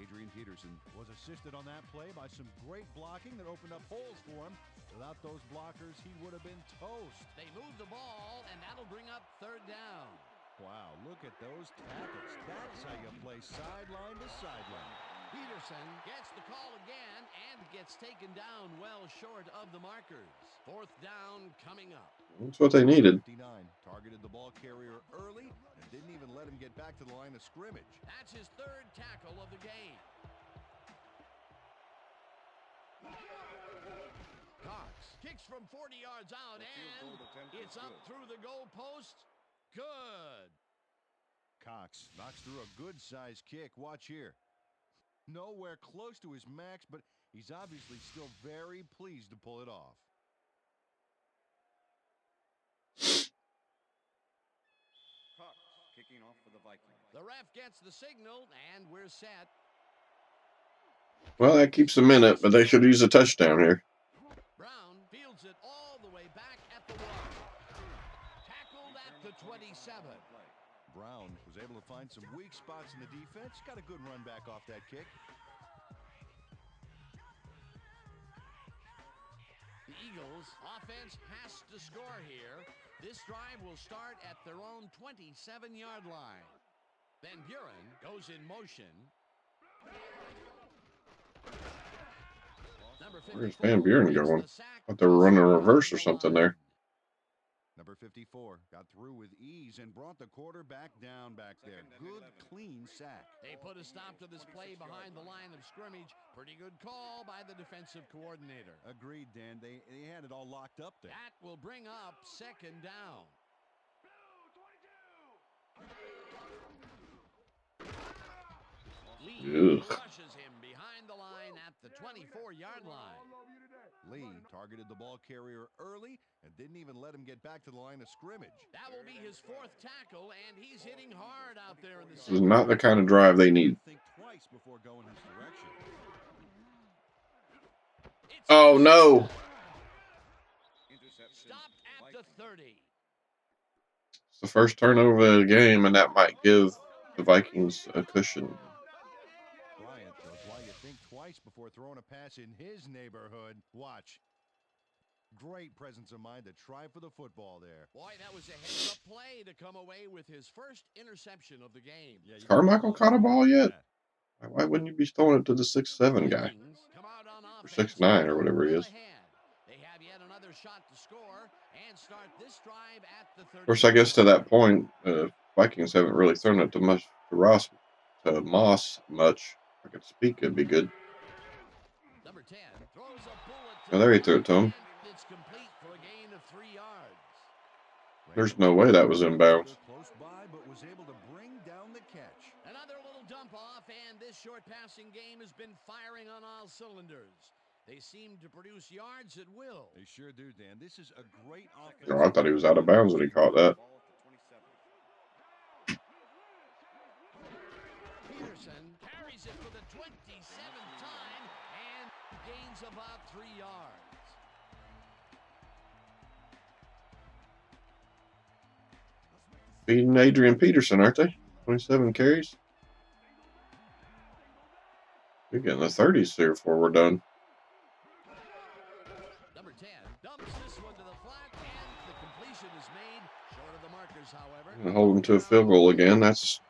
Speaker 3: Adrian Peterson was assisted on that play by some great blocking that opened up holes for him. Without those blockers, he would have been toast.
Speaker 2: They move the ball, and that'll bring up 3rd down.
Speaker 3: Wow, look at those tackles. That's how you play sideline to sideline.
Speaker 2: Peterson gets the call again and gets taken down well short of the markers. Fourth down coming up.
Speaker 1: That's what they needed.
Speaker 3: 59 targeted the ball carrier early and didn't even let him get back to the line of scrimmage.
Speaker 2: That's his third tackle of the game. Cox kicks from 40 yards out, and it's up through the goalpost. Good.
Speaker 3: Cox knocks through a good-sized kick. Watch here. Nowhere close to his max, but he's obviously still very pleased to pull it off.
Speaker 4: Cox kicking off for the Vikings.
Speaker 2: The ref gets the signal, and we're set.
Speaker 1: Well, that keeps them in it, but they should use a touchdown here.
Speaker 2: Brown fields it all the way back at the 1. Tackled at the 27.
Speaker 3: Brown was able to find some weak spots in the defense. Got a good run back off that kick.
Speaker 2: The Eagles offense has to score here. This drive will start at their own 27-yard line. Van Buren goes in motion.
Speaker 1: Where's Van Buren going? I thought they were running a reverse or something there.
Speaker 3: Number 54 got through with ease and brought the quarterback down back there. Good, clean sack.
Speaker 2: They put a stop to this play behind the line of scrimmage. Pretty good call by the defensive coordinator.
Speaker 3: Agreed, Dan. They had it all locked up there.
Speaker 2: That will bring up second down. Lee rushes him behind the line at the 24-yard line.
Speaker 3: Lee targeted the ball carrier early and didn't even let him get back to the line of scrimmage.
Speaker 2: That will be his fourth tackle, and he's hitting hard out there in the
Speaker 1: This is not the kind of drive they need.
Speaker 3: Think twice before going his direction.
Speaker 1: Oh, no.
Speaker 2: Stopped at the 30.
Speaker 1: It's the first turnover of the game, and that might give the Vikings a cushion.
Speaker 3: Bryant knows why you think twice before throwing a pass in his neighborhood. Watch. Great presence of mind to try for the football there.
Speaker 2: Boy, that was a heads-up play to come away with his first interception of the game.
Speaker 3: Yeah,
Speaker 1: Carmichael caught a ball yet? Why wouldn't you be throwing it to the 6'7" guy? Or 6'9" or whatever he is.
Speaker 2: They have yet another shot to score and start this drive at the 30.
Speaker 1: Of course, I guess to that point, Vikings haven't really thrown it to Moss much. If I could speak, it'd be good.
Speaker 2: Number 10 throws a bullet to
Speaker 1: Oh, there he threw it to him.
Speaker 2: It's complete for a gain of 3 yards.
Speaker 1: There's no way that was inbounds.
Speaker 3: Close by, but was able to bring down the catch.
Speaker 2: Another little dump off, and this short passing game has been firing on all cylinders. They seem to produce yards at will.
Speaker 3: They sure do, Dan. This is a great offense.
Speaker 1: Oh, I thought he was out of bounds when he caught that.
Speaker 2: Peterson carries it for the 27th time and gains about 3 yards.
Speaker 1: Feeding Adrian Peterson, aren't they? 27 carries. We're getting the 30s here before we're done.
Speaker 2: Number 10 dumps this one to the flat, and the completion is made short of the markers, however.
Speaker 1: And hold him to a field goal again. That's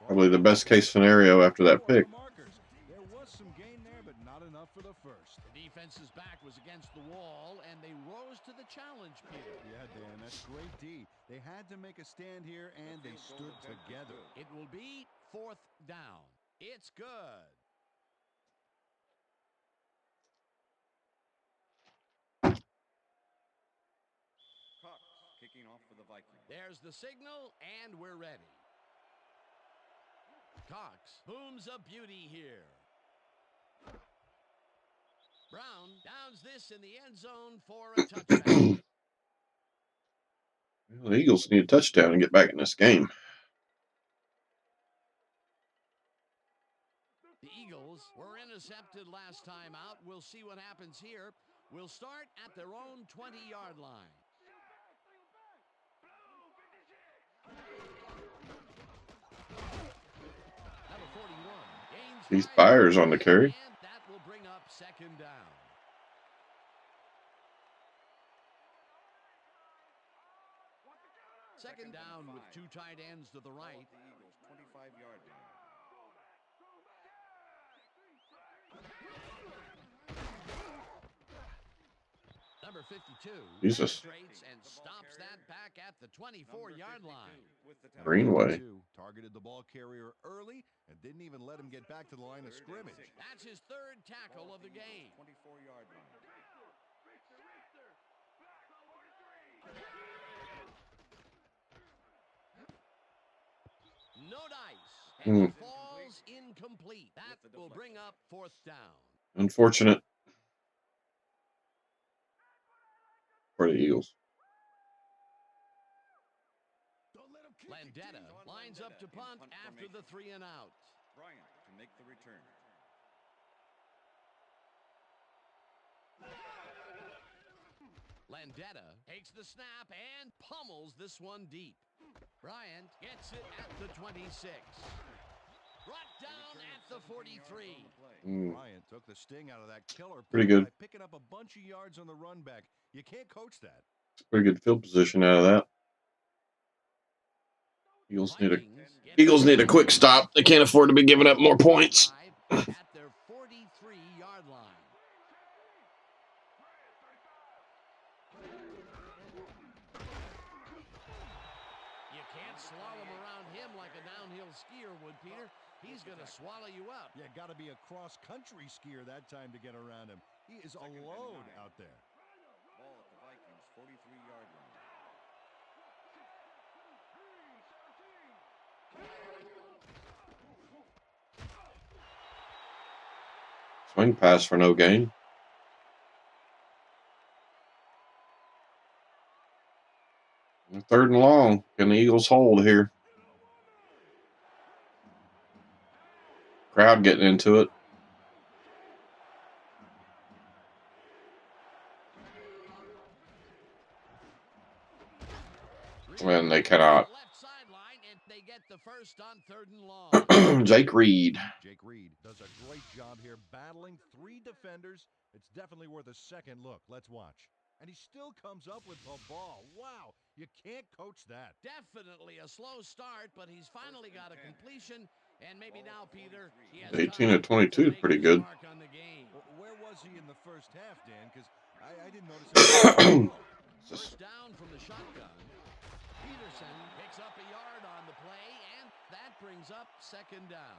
Speaker 1: probably the best case scenario after that pick.
Speaker 3: There was some gain there, but not enough for the first.
Speaker 2: The defense's back was against the wall, and they rose to the challenge, Peter.
Speaker 3: Yeah, Dan, that's great D. They had to make a stand here, and they stood together.
Speaker 2: It will be fourth down. It's good.
Speaker 4: Cox kicking off for the Vikings.
Speaker 2: There's the signal, and we're ready. Cox booms a beauty here. Brown downs this in the end zone for a touchdown.
Speaker 1: Well, the Eagles need a touchdown and get back in this game.
Speaker 2: The Eagles were intercepted last time out. We'll see what happens here. We'll start at their own 20-yard line. Number 41 gains
Speaker 1: These
Speaker 2: 5
Speaker 1: Byers on the
Speaker 2: yards,
Speaker 1: carry.
Speaker 2: and that will bring up second down. Second down with 2 tight ends to the right.
Speaker 4: The Eagles 25-yard line.
Speaker 2: Number 52
Speaker 1: Jesus.
Speaker 2: penetrates and stops that back at the 24-yard line.
Speaker 1: Greenway.
Speaker 3: Targeted the ball carrier early and didn't even let him get back to the line of scrimmage.
Speaker 2: That's his third tackle of the game.
Speaker 4: 24-yard line.
Speaker 2: No dice. And it falls incomplete. That will bring up fourth down.
Speaker 1: Unfortunate for the Eagles.
Speaker 2: Landetta lines up to punt after the 3 and out.
Speaker 4: Bryant to make the return.
Speaker 2: Landetta takes the snap and pummels this one deep. Bryant gets it at the 26. Brought down at the 43.
Speaker 3: Bryant took the sting out of that killer
Speaker 1: Pretty
Speaker 3: play
Speaker 1: good.
Speaker 3: by picking up a bunch of yards on the run back. You can't coach that.
Speaker 1: Pretty good field position out of that. Eagles need a quick stop. They can't afford to be giving up more points.
Speaker 2: At their 43-yard line. You can't slalom around him like a downhill skier would, Peter. He's going to swallow you up.
Speaker 3: Yeah, got to be a cross-country skier that time to get around him. He is a load out there.
Speaker 4: Ball at the Vikings' 43-yard line.
Speaker 1: Swing pass for no gain. Third and long. Can the Eagles hold here? Crowd getting into it. And they cannot.
Speaker 2: Left sideline, and they get the first on 3rd and long.
Speaker 1: Jake Reed.
Speaker 3: Jake Reed does a great job here battling 3 defenders. It's definitely worth a second look. Let's watch. And he still comes up with the ball. Wow, you can't coach that.
Speaker 2: Definitely a slow start, but he's finally got a completion. And maybe now, Peter, he has
Speaker 1: 18
Speaker 2: time
Speaker 1: to 22 is
Speaker 2: to
Speaker 1: pretty
Speaker 2: make his
Speaker 1: good.
Speaker 2: mark on the game.
Speaker 3: Where was he in the first half, Dan? Because I didn't notice him.
Speaker 2: First down from the shotgun. Peterson picks up a yard on the play, and that brings up 2nd down.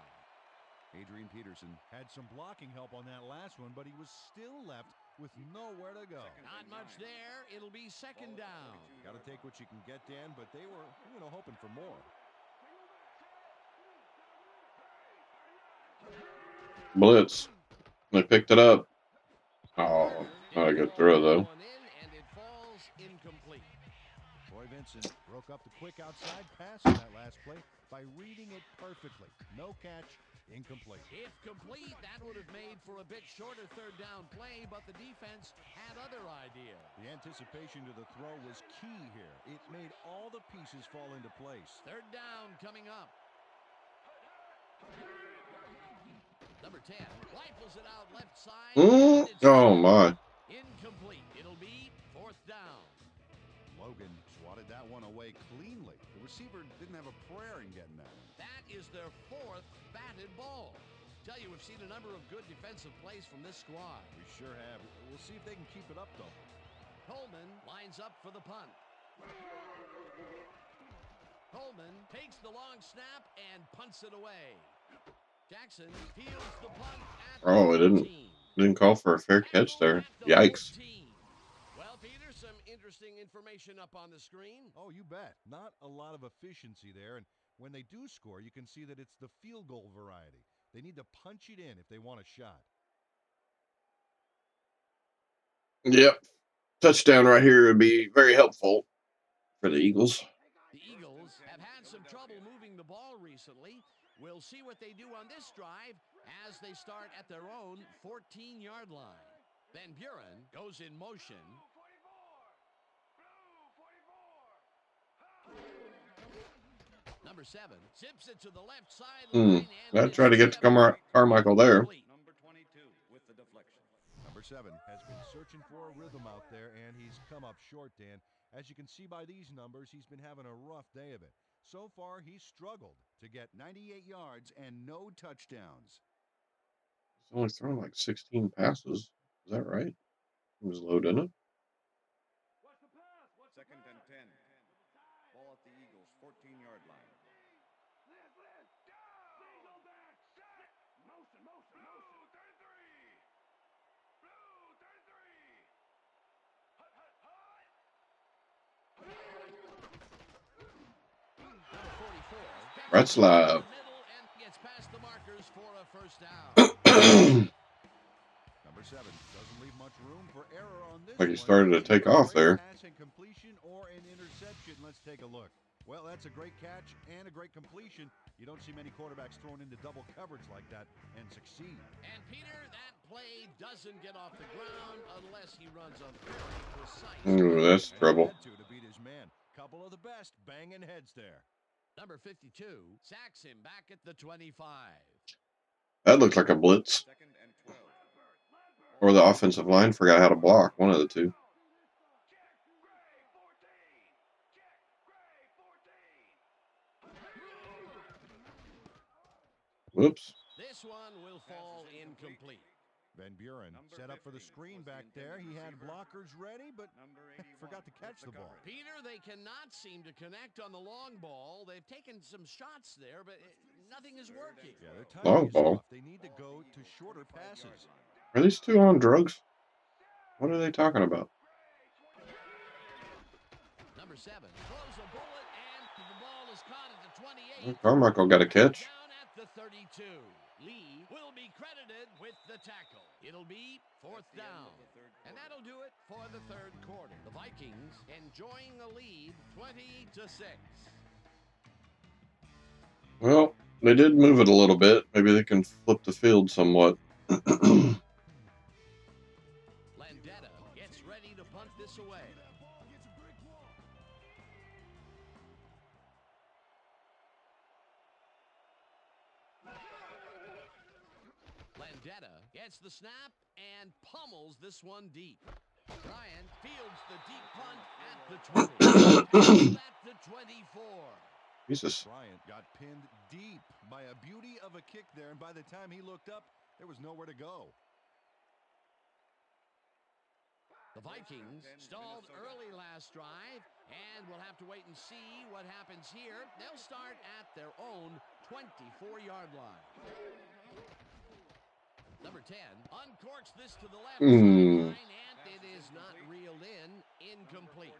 Speaker 3: Adrian Peterson had some blocking help on that last one, but he was still left with nowhere to go.
Speaker 2: Not much there. It'll be 2nd down.
Speaker 3: Got to take what you can get, Dan, but they were, hoping for more.
Speaker 1: Blitz. They picked it up. Oh, not a good throw, though.
Speaker 2: And it falls incomplete.
Speaker 3: Troy Vincent broke up the quick outside pass in that last play by reading it perfectly. No catch, incomplete.
Speaker 2: If complete, that would have made for a bit shorter 3rd down play, but the defense had other ideas.
Speaker 3: The anticipation to the throw was key here. It made all the pieces fall into place.
Speaker 2: 3rd down coming up. Number 10 rifles it out left side.
Speaker 1: Oh, my.
Speaker 2: Incomplete. It'll be 4th down.
Speaker 3: Logan swatted that one away cleanly. The receiver didn't have a prayer in getting that one.
Speaker 2: That is their 4th batted ball. Tell you, we've seen a number of good defensive plays from this squad.
Speaker 3: We sure have. We'll see if they can keep it up, though.
Speaker 2: Coleman lines up for the punt. Coleman takes the long snap and punts it away. Jackson fields the punt at
Speaker 1: Oh, it didn't call for a fair catch there. Yikes.
Speaker 2: Well, Peter, some interesting information up on the screen.
Speaker 3: Oh, you bet. Not a lot of efficiency there, and when they do score, you can see that it's the field goal variety. They need to punch it in if they want a shot.
Speaker 1: Yep. Touchdown right here would be very helpful for the Eagles.
Speaker 2: The Eagles have had some trouble moving the ball recently. We'll see what they do on this drive as they start at their own 14-yard line. Van Buren goes in motion. Number 7 zips it to the left sideline.
Speaker 1: I tried to get to Carmichael there.
Speaker 4: Number 22 with the deflection.
Speaker 3: Number 7 has been searching for a rhythm out there, and he's come up short, Dan. As you can see by these numbers, he's been having a rough day of it. So far, he's struggled to get 98 yards and no touchdowns.
Speaker 1: He's only thrown like 16 passes. Is that right? He was low, didn't it?
Speaker 4: 14-yard line.
Speaker 6: Motion, motion, motion. 33. Blue 33. Hut, hut, hut.
Speaker 2: Number 44.
Speaker 1: That's live.
Speaker 2: Middle and gets past the markers for a first down.
Speaker 3: Number 7 doesn't leave much room for error on this
Speaker 1: Like he
Speaker 3: one.
Speaker 1: started to take
Speaker 3: Either a
Speaker 1: off
Speaker 3: great
Speaker 1: there.
Speaker 3: pass and completion or an interception. Let's take a look. Well, that's a great catch and a great completion. You don't see many quarterbacks thrown into double coverage like that and succeed.
Speaker 2: And Peter, that play doesn't get off the ground unless he runs a very precise.
Speaker 1: Ooh, that's
Speaker 3: And he
Speaker 1: trouble.
Speaker 3: had to beat his man. Couple of the best banging heads there.
Speaker 2: Number 52 sacks him back at the 25.
Speaker 1: That looked like a blitz.
Speaker 4: 2nd and 12.
Speaker 1: Or the offensive line forgot how to block. One of the two. Whoops.
Speaker 2: This one will fall incomplete.
Speaker 3: Van Buren set up for the screen back there. He had blockers ready, but forgot to catch the ball.
Speaker 2: Peter, they cannot seem to connect on the long ball. They've taken some shots there, but nothing is working.
Speaker 3: Yeah, their
Speaker 1: Long
Speaker 3: timing is
Speaker 1: ball.
Speaker 3: off. They need to go to shorter passes.
Speaker 1: Are these two on drugs? What are they talking about?
Speaker 2: Number 7 throws a bullet, and the ball is caught at the 28.
Speaker 1: Carmichael got a catch.
Speaker 2: Down at the 32. Lee will be credited with the tackle. It'll be 4th down. And that'll do it for the 3rd quarter. The Vikings enjoying a lead 20-6.
Speaker 1: Well, they did move it a little bit. Maybe they can flip the field somewhat.
Speaker 2: Landetta gets ready to punt this away. Landetta gets the snap and pummels this one deep. Bryant fields the deep punt at the 20. At the 24.
Speaker 1: Jesus.
Speaker 3: Bryant got pinned deep by a beauty of a kick there, and by the time he looked up, there was nowhere to go.
Speaker 2: The Vikings stalled early last drive, and we'll have to wait and see what happens here. They'll start at their own 24-yard line. Number 10 uncorks this to the left sideline, and it is not reeled in. Incomplete.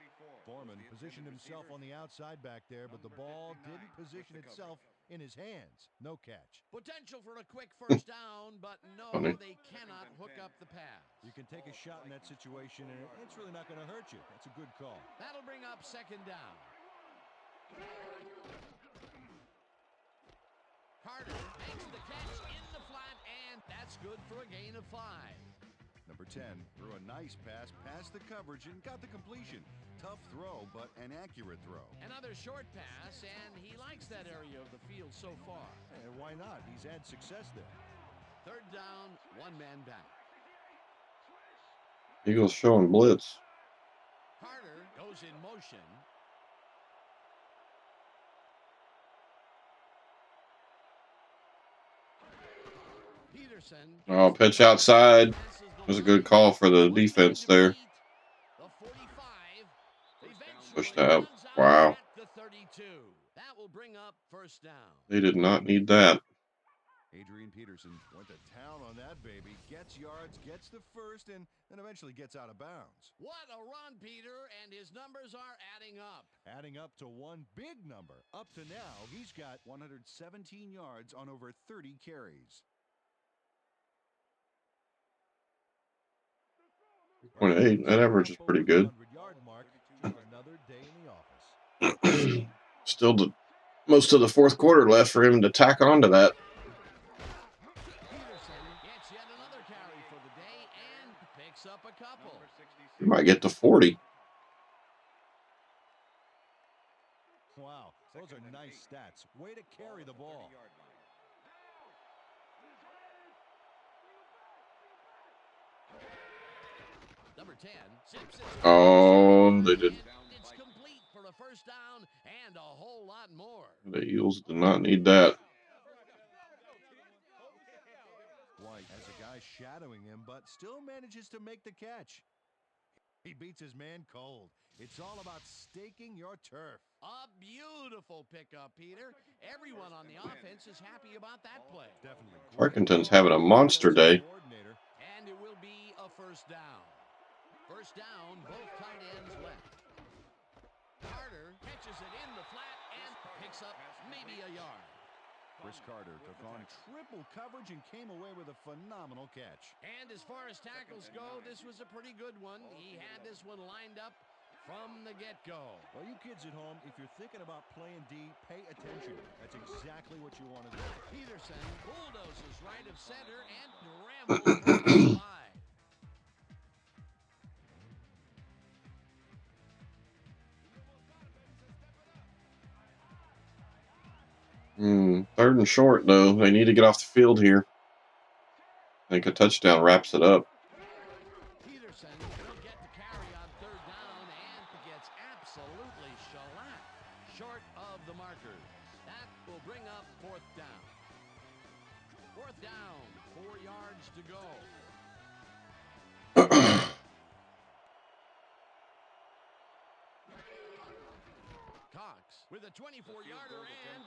Speaker 3: Foreman positioned himself on the outside back there, but the ball didn't position itself in his hands. No catch.
Speaker 2: Potential for a quick first down, but no,
Speaker 1: Funny.
Speaker 2: they cannot hook up the pass.
Speaker 3: You can take a shot in that situation, and it's really not going to hurt you. That's a good call.
Speaker 2: That'll bring up 2nd down. Carter makes the catch in the flat, and that's good for a gain of 5.
Speaker 3: Number 10 threw a nice pass past the coverage and got the completion. Tough throw, but an accurate throw.
Speaker 2: Another short pass, and he likes that area of the field so far.
Speaker 3: And why not? He's had success there.
Speaker 2: 3rd down, 1 man back.
Speaker 1: Eagles showing blitz.
Speaker 2: Carter goes in motion. Peterson.
Speaker 1: Oh, pitch outside. Was a good call for the defense there.
Speaker 2: The 45
Speaker 1: Pushed
Speaker 2: eventually
Speaker 1: out.
Speaker 2: runs out
Speaker 1: Wow.
Speaker 2: at the 32. That will bring up 1st down.
Speaker 1: They did not need that.
Speaker 3: Adrian Peterson went to town on that baby. Gets yards, gets the first, and then eventually gets out of bounds.
Speaker 2: What a run, Peter, and his numbers are adding up.
Speaker 3: Adding up to one big number. Up to now, he's got 117 yards on over 30 carries.
Speaker 1: 0.8. That average is pretty good.
Speaker 3: 100-yard mark. Another day in the office.
Speaker 1: Still most of the 4th quarter left for him to tack onto that.
Speaker 2: Peterson gets yet another carry for the day and picks up a couple.
Speaker 1: He might get to 40.
Speaker 3: Wow, those are nice stats. Way to carry the ball.
Speaker 2: Number 10 zips it.
Speaker 1: Oh, they did.
Speaker 2: It's complete for a first down and a whole lot more.
Speaker 1: The Eagles did not need that.
Speaker 3: White has a guy shadowing him, but still manages to make the catch. He beats his man cold. It's all about staking your turf.
Speaker 2: A beautiful pickup, Peter. Everyone on the offense is happy about that play.
Speaker 3: Definitely.
Speaker 1: Tarkenton's having a monster day.
Speaker 2: And it will be a first down. First down, both tight ends left. Carter catches it in the flat and picks up maybe a yard.
Speaker 3: Chris Carter took on triple coverage and came away with a phenomenal catch.
Speaker 2: And as far as tackles go, this was a pretty good one. He had this one lined up from the get-go.
Speaker 3: Well, you kids at home, if you're thinking about playing D, pay attention. That's exactly what you want to do.
Speaker 2: Peterson bulldozes right of center and rambles across the line.
Speaker 1: Third and short, though. They need to get off the field here. I think a touchdown wraps it up.
Speaker 2: Peterson will get the carry on third down and gets absolutely shellacked short of the markers. That will bring up fourth down. Fourth down, 4 yards to go. Cox with a 24-yarder and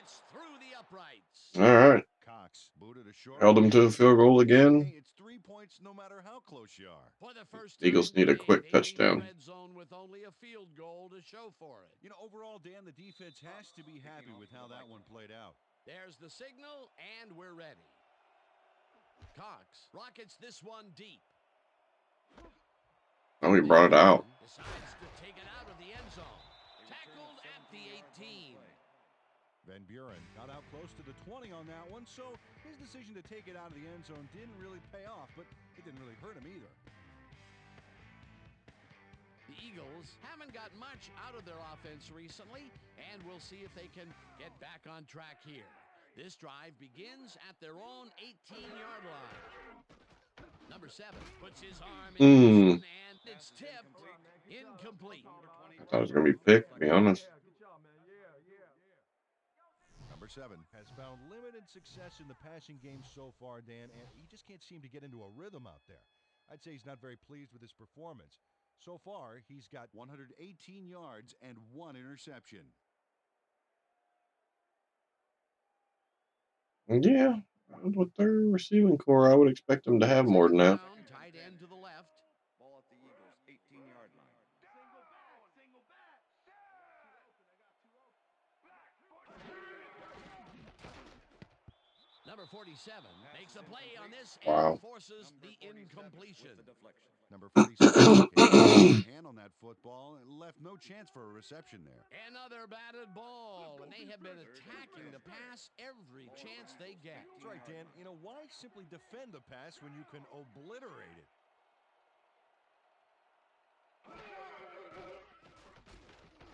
Speaker 2: it's through the uprights.
Speaker 1: All right.
Speaker 3: Cox booted a short.
Speaker 1: Held him to a field goal again.
Speaker 3: Hey, it's 3 points no matter how close you are.
Speaker 2: For the first
Speaker 1: Eagles
Speaker 2: time
Speaker 1: need a
Speaker 2: today,
Speaker 1: quick
Speaker 2: they lead the
Speaker 1: touchdown.
Speaker 2: Red zone with only a field goal to show for it.
Speaker 3: You know, overall, Dan, the defense has to be happy with how that one played out.
Speaker 2: There's the signal, and we're ready. Cox rockets this one deep.
Speaker 1: Oh, he brought it out.
Speaker 2: Decides to take it out of the end zone. Tackled at the 18.
Speaker 3: Van Buren got out close to the 20 on that one, so his decision to take it out of the end zone didn't really pay off, but it didn't really hurt him either.
Speaker 2: The Eagles haven't got much out of their offense recently, and we'll see if they can get back on track here. This drive begins at their own 18-yard line. Number 7 puts his arm in motion, and it's tipped incomplete.
Speaker 1: I thought it was going to be picked, to be honest.
Speaker 3: Number 7 has found limited success in the passing game so far, Dan, and he just can't seem to get into a rhythm out there. I'd say he's not very pleased with his performance. So far, he's got 118 yards and 1 interception.
Speaker 1: Yeah, with their receiving core, I would expect them to have more than that.
Speaker 2: Tight end to the left.
Speaker 4: Ball at the Eagles' 18-yard line.
Speaker 2: Number 47 makes a play on this
Speaker 1: Wow.
Speaker 2: and forces the incompletion.
Speaker 3: Number 47 came hand on that football and left no chance for a reception there.
Speaker 2: Another batted ball, and they have been attacking the pass every chance they get.
Speaker 3: That's right, Dan. You know, why simply defend the pass when you can obliterate it?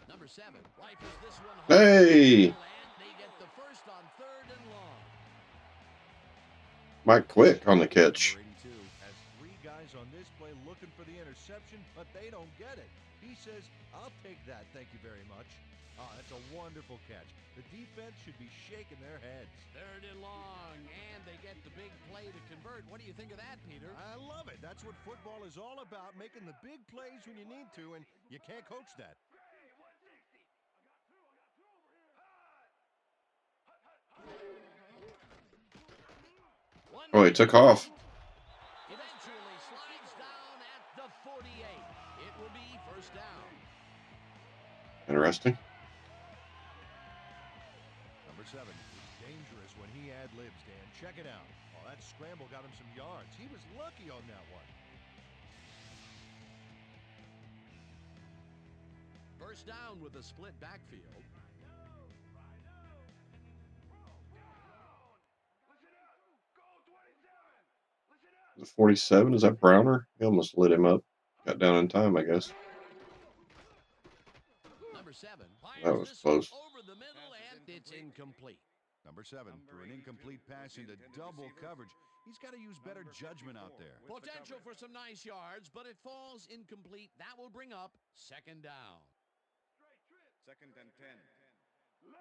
Speaker 2: Number 7 rifles this one home.
Speaker 1: Hey!
Speaker 2: And they get the first on third and long.
Speaker 1: Mike Quick on the catch.
Speaker 3: Number 82 has 3 guys on this play looking for the interception, but they don't get it. He says, I'll take that, thank you very much. That's a wonderful catch. The defense should be shaking their heads.
Speaker 2: Third and long, and they get the big play to convert. What do you think of that, Peter?
Speaker 3: I love it. That's what football is all about, making the big plays when you need to, and you can't coach that.
Speaker 1: Oh, he took off.
Speaker 2: Eventually slides down at the 48. It will be first down.
Speaker 1: Interesting.
Speaker 3: Number 7 is dangerous when he ad-libs, Dan. Check it out. Oh, that scramble got him some yards. He was lucky on that one.
Speaker 2: First down with a split backfield.
Speaker 1: The 47, is that Browner? He almost lit him up. Got down in time, I guess.
Speaker 2: Number 7
Speaker 1: That was close.
Speaker 2: over the middle, and it's incomplete.
Speaker 3: Number 7 threw an incomplete pass into double coverage. He's got to use better judgment out there.
Speaker 2: Potential for some nice yards, but it falls incomplete. That will bring up second down.
Speaker 4: Second and 10.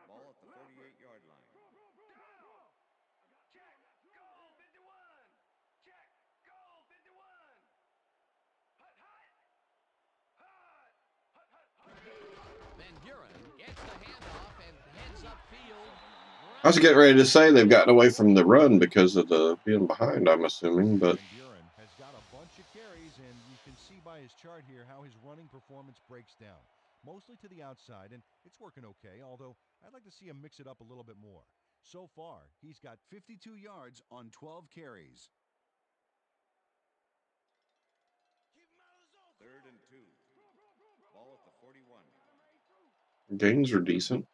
Speaker 4: Ball at the 48-yard line.
Speaker 1: I was getting ready to say they've gotten away from the run because of the being behind, I'm assuming, but
Speaker 3: Van Buren has got a bunch of carries, and you can see by his chart here how his running performance breaks down. Mostly to the outside, and it's working okay, although I'd like to see him mix it up a little bit more. So far, he's got 52 yards on 12 carries.
Speaker 4: 3rd and 2. Ball at the 41.
Speaker 1: gains are decent.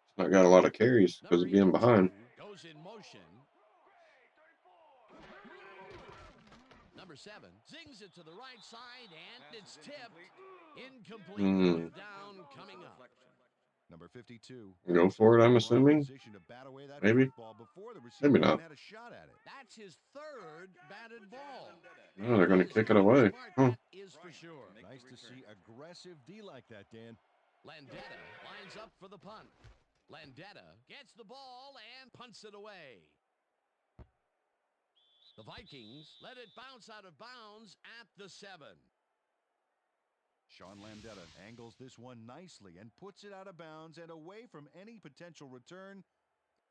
Speaker 1: It's not got a lot of carries because of being behind.
Speaker 2: Goes in motion. Number 7 zings it to the right side, and it's tipped. Incomplete. Fourth down coming up.
Speaker 3: Number 52.
Speaker 1: Go for it, I'm assuming.
Speaker 3: Position to bat away that
Speaker 1: Maybe.
Speaker 3: football before the receiver
Speaker 1: Maybe not.
Speaker 3: even had a shot at it.
Speaker 2: That's his 3rd batted ball.
Speaker 1: Oh, they're going to kick it away.
Speaker 2: That is for sure.
Speaker 3: Nice to see aggressive D like that, Dan.
Speaker 2: Landetta lines up for the punt. Landetta gets the ball and punts it away. The Vikings let it bounce out of bounds at the 7.
Speaker 3: Sean Landetta angles this one nicely and puts it out of bounds and away from any potential return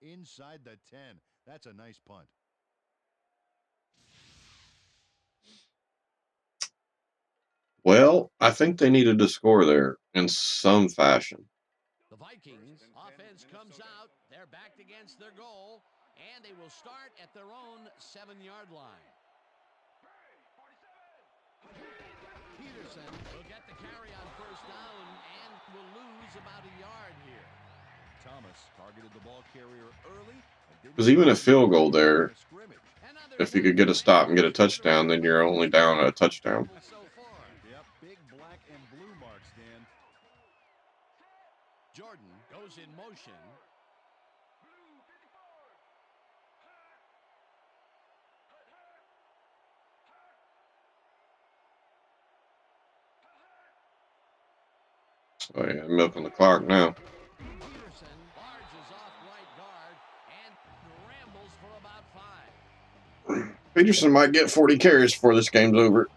Speaker 3: inside the 10. That's a nice punt.
Speaker 1: Well, I think they needed to score there in some fashion.
Speaker 2: The Vikings offense comes out. They're backed against their goal, and they will start at their own 7-yard line. Peterson will get the carry on 1st down and will lose about a yard here.
Speaker 3: Thomas targeted the ball carrier early.
Speaker 1: Because even a field goal there, if you could get a stop and get a touchdown, then you're only down a touchdown.
Speaker 3: Yep, big black and blue marks, Dan.
Speaker 2: Jordan goes in motion.
Speaker 1: Oh yeah, milking the clock now.
Speaker 2: Peterson barges off right guard and rambles for about 5.
Speaker 1: Peterson might get 40 carries before this game's over.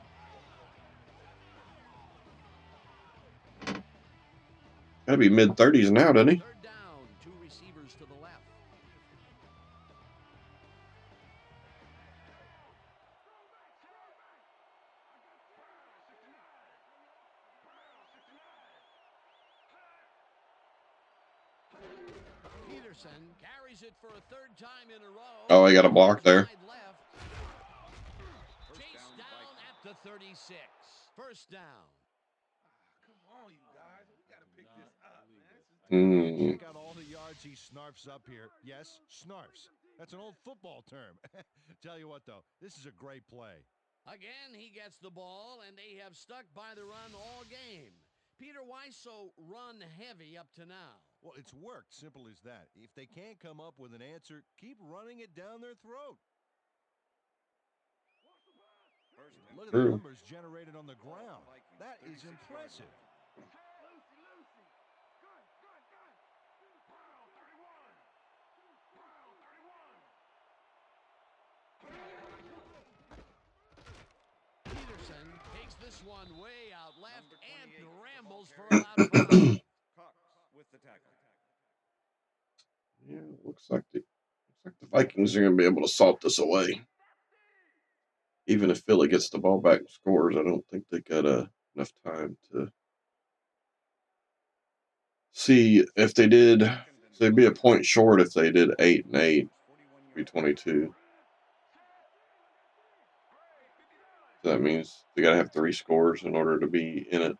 Speaker 1: Gotta be mid-30s now, doesn't he?
Speaker 2: 3rd down, 2 receivers to the left. Peterson carries it for a 3rd time in a row.
Speaker 1: Oh, he got a block there.
Speaker 2: Chase down at the 36. 1st down.
Speaker 5: Come on, you guys. We got to pick this up, man.
Speaker 3: Check out all the yards he snarfs up here. Yes, snarfs. That's an old football term. Tell you what, though, this is a great play.
Speaker 2: Again, he gets the ball, and they have stuck by the run all game. Peter, why so run heavy up to now?
Speaker 3: Well, it's worked. Simple as that. If they can't come up with an answer, keep running it down their throat. Look at the numbers generated on the ground. That is impressive.
Speaker 2: Peterson takes this one way out left and rambles for about 5.
Speaker 4: Cox with the tackle.
Speaker 1: Yeah, looks like the Vikings are going to be able to salt this away. Even if Philly gets the ball back and scores, I don't think they got enough time to see if they did. So they'd be a point short if they did 8-8, be 22. So that means they got to have 3 scores in order to be in it.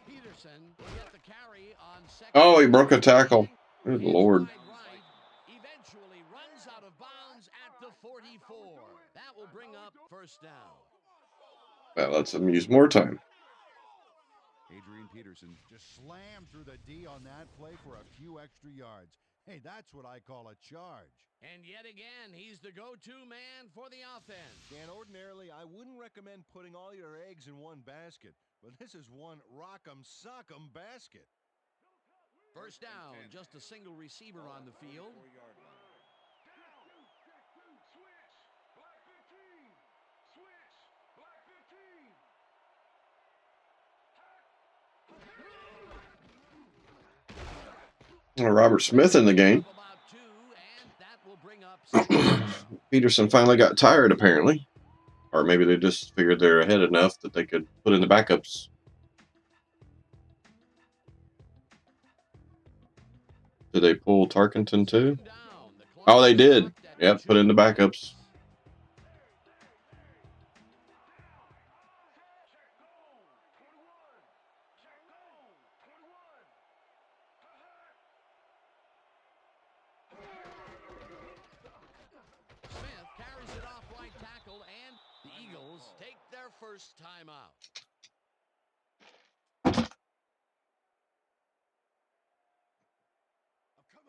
Speaker 2: Peterson will get the carry on 2nd.
Speaker 1: Oh, he broke a tackle. Good Lord.
Speaker 2: Right, eventually runs out of bounds at the 44. That will bring up 1st down.
Speaker 1: That lets them use more time.
Speaker 3: Adrian Peterson just slammed through the D on that play for a few extra yards. Hey, that's what I call a charge.
Speaker 2: And yet again, he's the go-to man for the offense.
Speaker 3: Dan, ordinarily, I wouldn't recommend putting all your eggs in one basket, but this is one rock'em sock'em basket.
Speaker 2: 1st down, just a single receiver on the field.
Speaker 4: 4-yard line.
Speaker 1: Robert Smith in the game. Peterson finally got tired, apparently. Or maybe they just figured they're ahead enough that they could put in the backups. Did they pull Tarkenton too? Oh, they did. Yep, put in the backups.
Speaker 2: Smith carries it off right tackle, and the Eagles take their first timeout.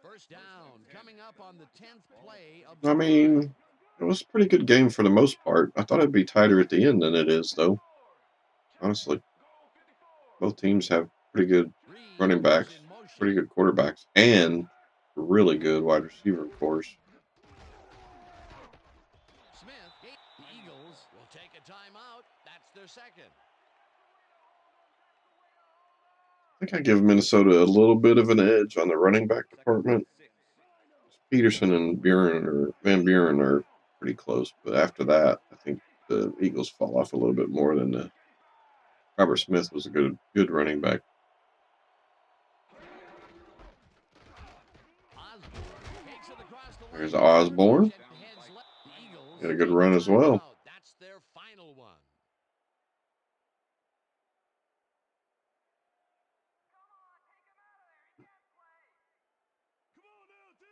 Speaker 2: First down, coming up on the 10th play of the
Speaker 1: I mean, it was a pretty good game for the most part. I thought it'd be tighter at the end than it is, though. Honestly, both teams have pretty good running backs, pretty good quarterbacks, and really good wide receiver cores.
Speaker 2: Smith, the Eagles will take a timeout. That's their second.
Speaker 1: I think I give Minnesota a little bit of an edge on the running back department. Peterson and Van Buren are pretty close, but after that, I think the Eagles fall off a little bit more than the Robert Smith was a good running back. There's Osborne. Got a good run as well.
Speaker 2: That's their final one.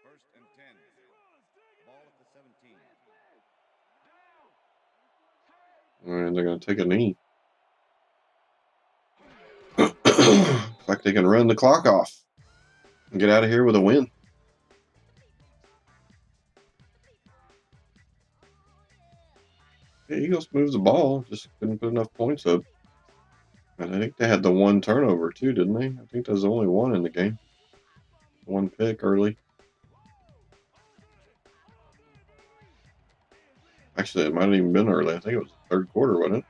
Speaker 4: First and 10. Ball at the 17.
Speaker 1: And they're going to take a knee. Looks like they can run the clock off and get out of here with a win. The Eagles moved the ball, just couldn't put enough points up. And I think they had the one turnover too, didn't they? I think there's only one in the game. One pick early. Actually, it might have even been early. I think it was the third quarter, wasn't it?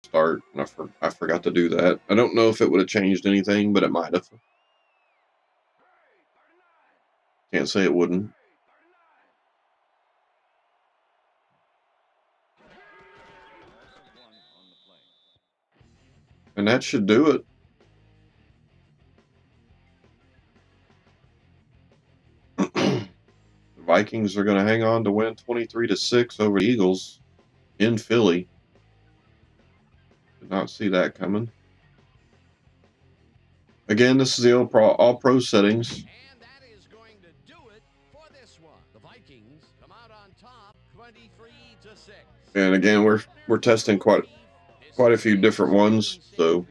Speaker 1: Start, and I forgot to do that. I don't know if it would have changed anything, but it might have. Can't say it wouldn't. And that should do it. The Vikings are going to hang on to win 23-6 over the Eagles in Philly. Did not see that coming. Again, this is the all pro settings.
Speaker 2: And that is going to do it for this one. The Vikings come out on top 23-6.
Speaker 1: And again, we're testing quite a few different ones. So,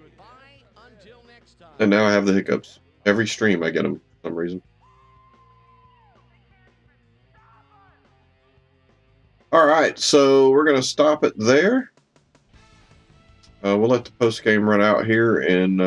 Speaker 1: and now I have the hiccups. Every stream I get them for some reason. All right, so we're going to stop it there. We'll let the post game run out here and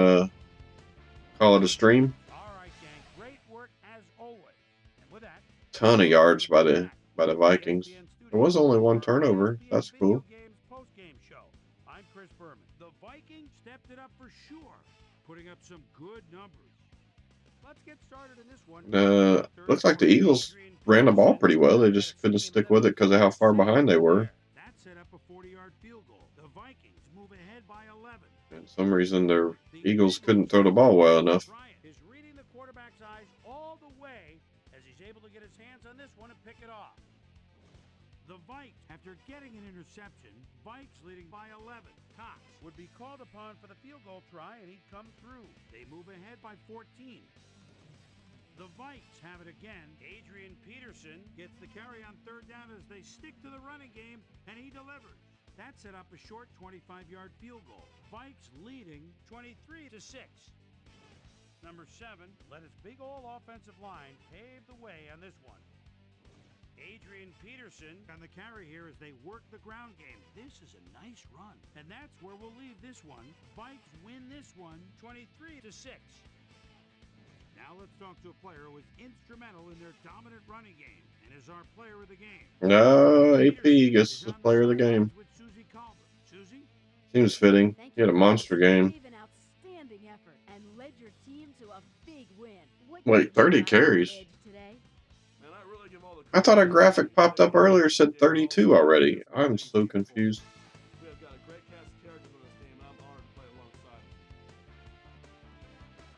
Speaker 1: call it a stream.
Speaker 7: All right, gang. Great work as always. And with that,
Speaker 1: ton of yards by the Vikings. There was only one turnover. That's cool.
Speaker 7: Post-game show. I'm Chris Berman. The Vikings stepped it up for sure, putting up some good numbers. Let's get started in this one.
Speaker 1: Looks like the Eagles ran the ball pretty well. They just couldn't stick with it because of how far behind they were.
Speaker 7: That set up a 40-yard field goal. The Vikings move ahead by 11.
Speaker 1: And for some reason, the Eagles couldn't throw the ball well enough.
Speaker 7: Is reading the quarterback's eyes all the way as he's able to get his hands on this one and pick it off. The Vikes, after getting an interception, Vikes leading by 11. Cox would be called upon for the field goal try, and he'd come through. They move ahead by 14. The Vikes have it again. Adrian Peterson gets the carry on third down as they stick to the running game, and he delivers. That set up a short 25-yard field goal. Vikes leading 23-6. Number 7 let his big all-offensive line pave the way on this one. Adrian Peterson on the carry here as they work the ground game. This is a nice run, and that's where we'll leave this one. Vikes win this one 23-6. Now let's talk to a player who was instrumental in their dominant running game and is our player of the game.
Speaker 1: AP gets the player of the game.
Speaker 7: With Susie Calder. Susie?
Speaker 1: Seems fitting. He had a monster game.
Speaker 8: An outstanding effort and led your team to a big win.
Speaker 1: Wait, 30 carries?
Speaker 8: Today?
Speaker 6: Man, I really give all the
Speaker 1: I thought a graphic popped up earlier said 32 already. I'm so confused.
Speaker 6: We have got a great cast of characters on this team, and I'm honored to play alongside them.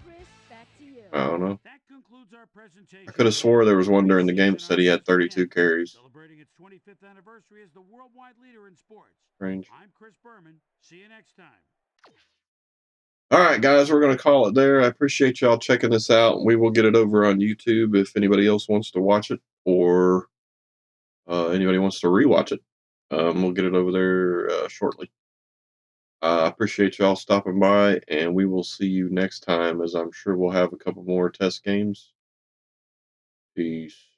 Speaker 8: Chris, back to you.
Speaker 1: I don't know.
Speaker 7: That concludes our presentation.
Speaker 1: I could have swore there was one during the game that said he had 32 carries.
Speaker 7: Celebrating its 25th anniversary as the worldwide leader in sports.
Speaker 1: Strange.
Speaker 7: I'm Chris Berman. See you next time.
Speaker 1: All right, guys, we're going to call it there. I appreciate y'all checking this out. We will get it over on YouTube if anybody else wants to watch it or anybody wants to rewatch it. We'll get it over there shortly. I appreciate y'all stopping by, and we will see you next time, as I'm sure we'll have a couple more test games. Peace.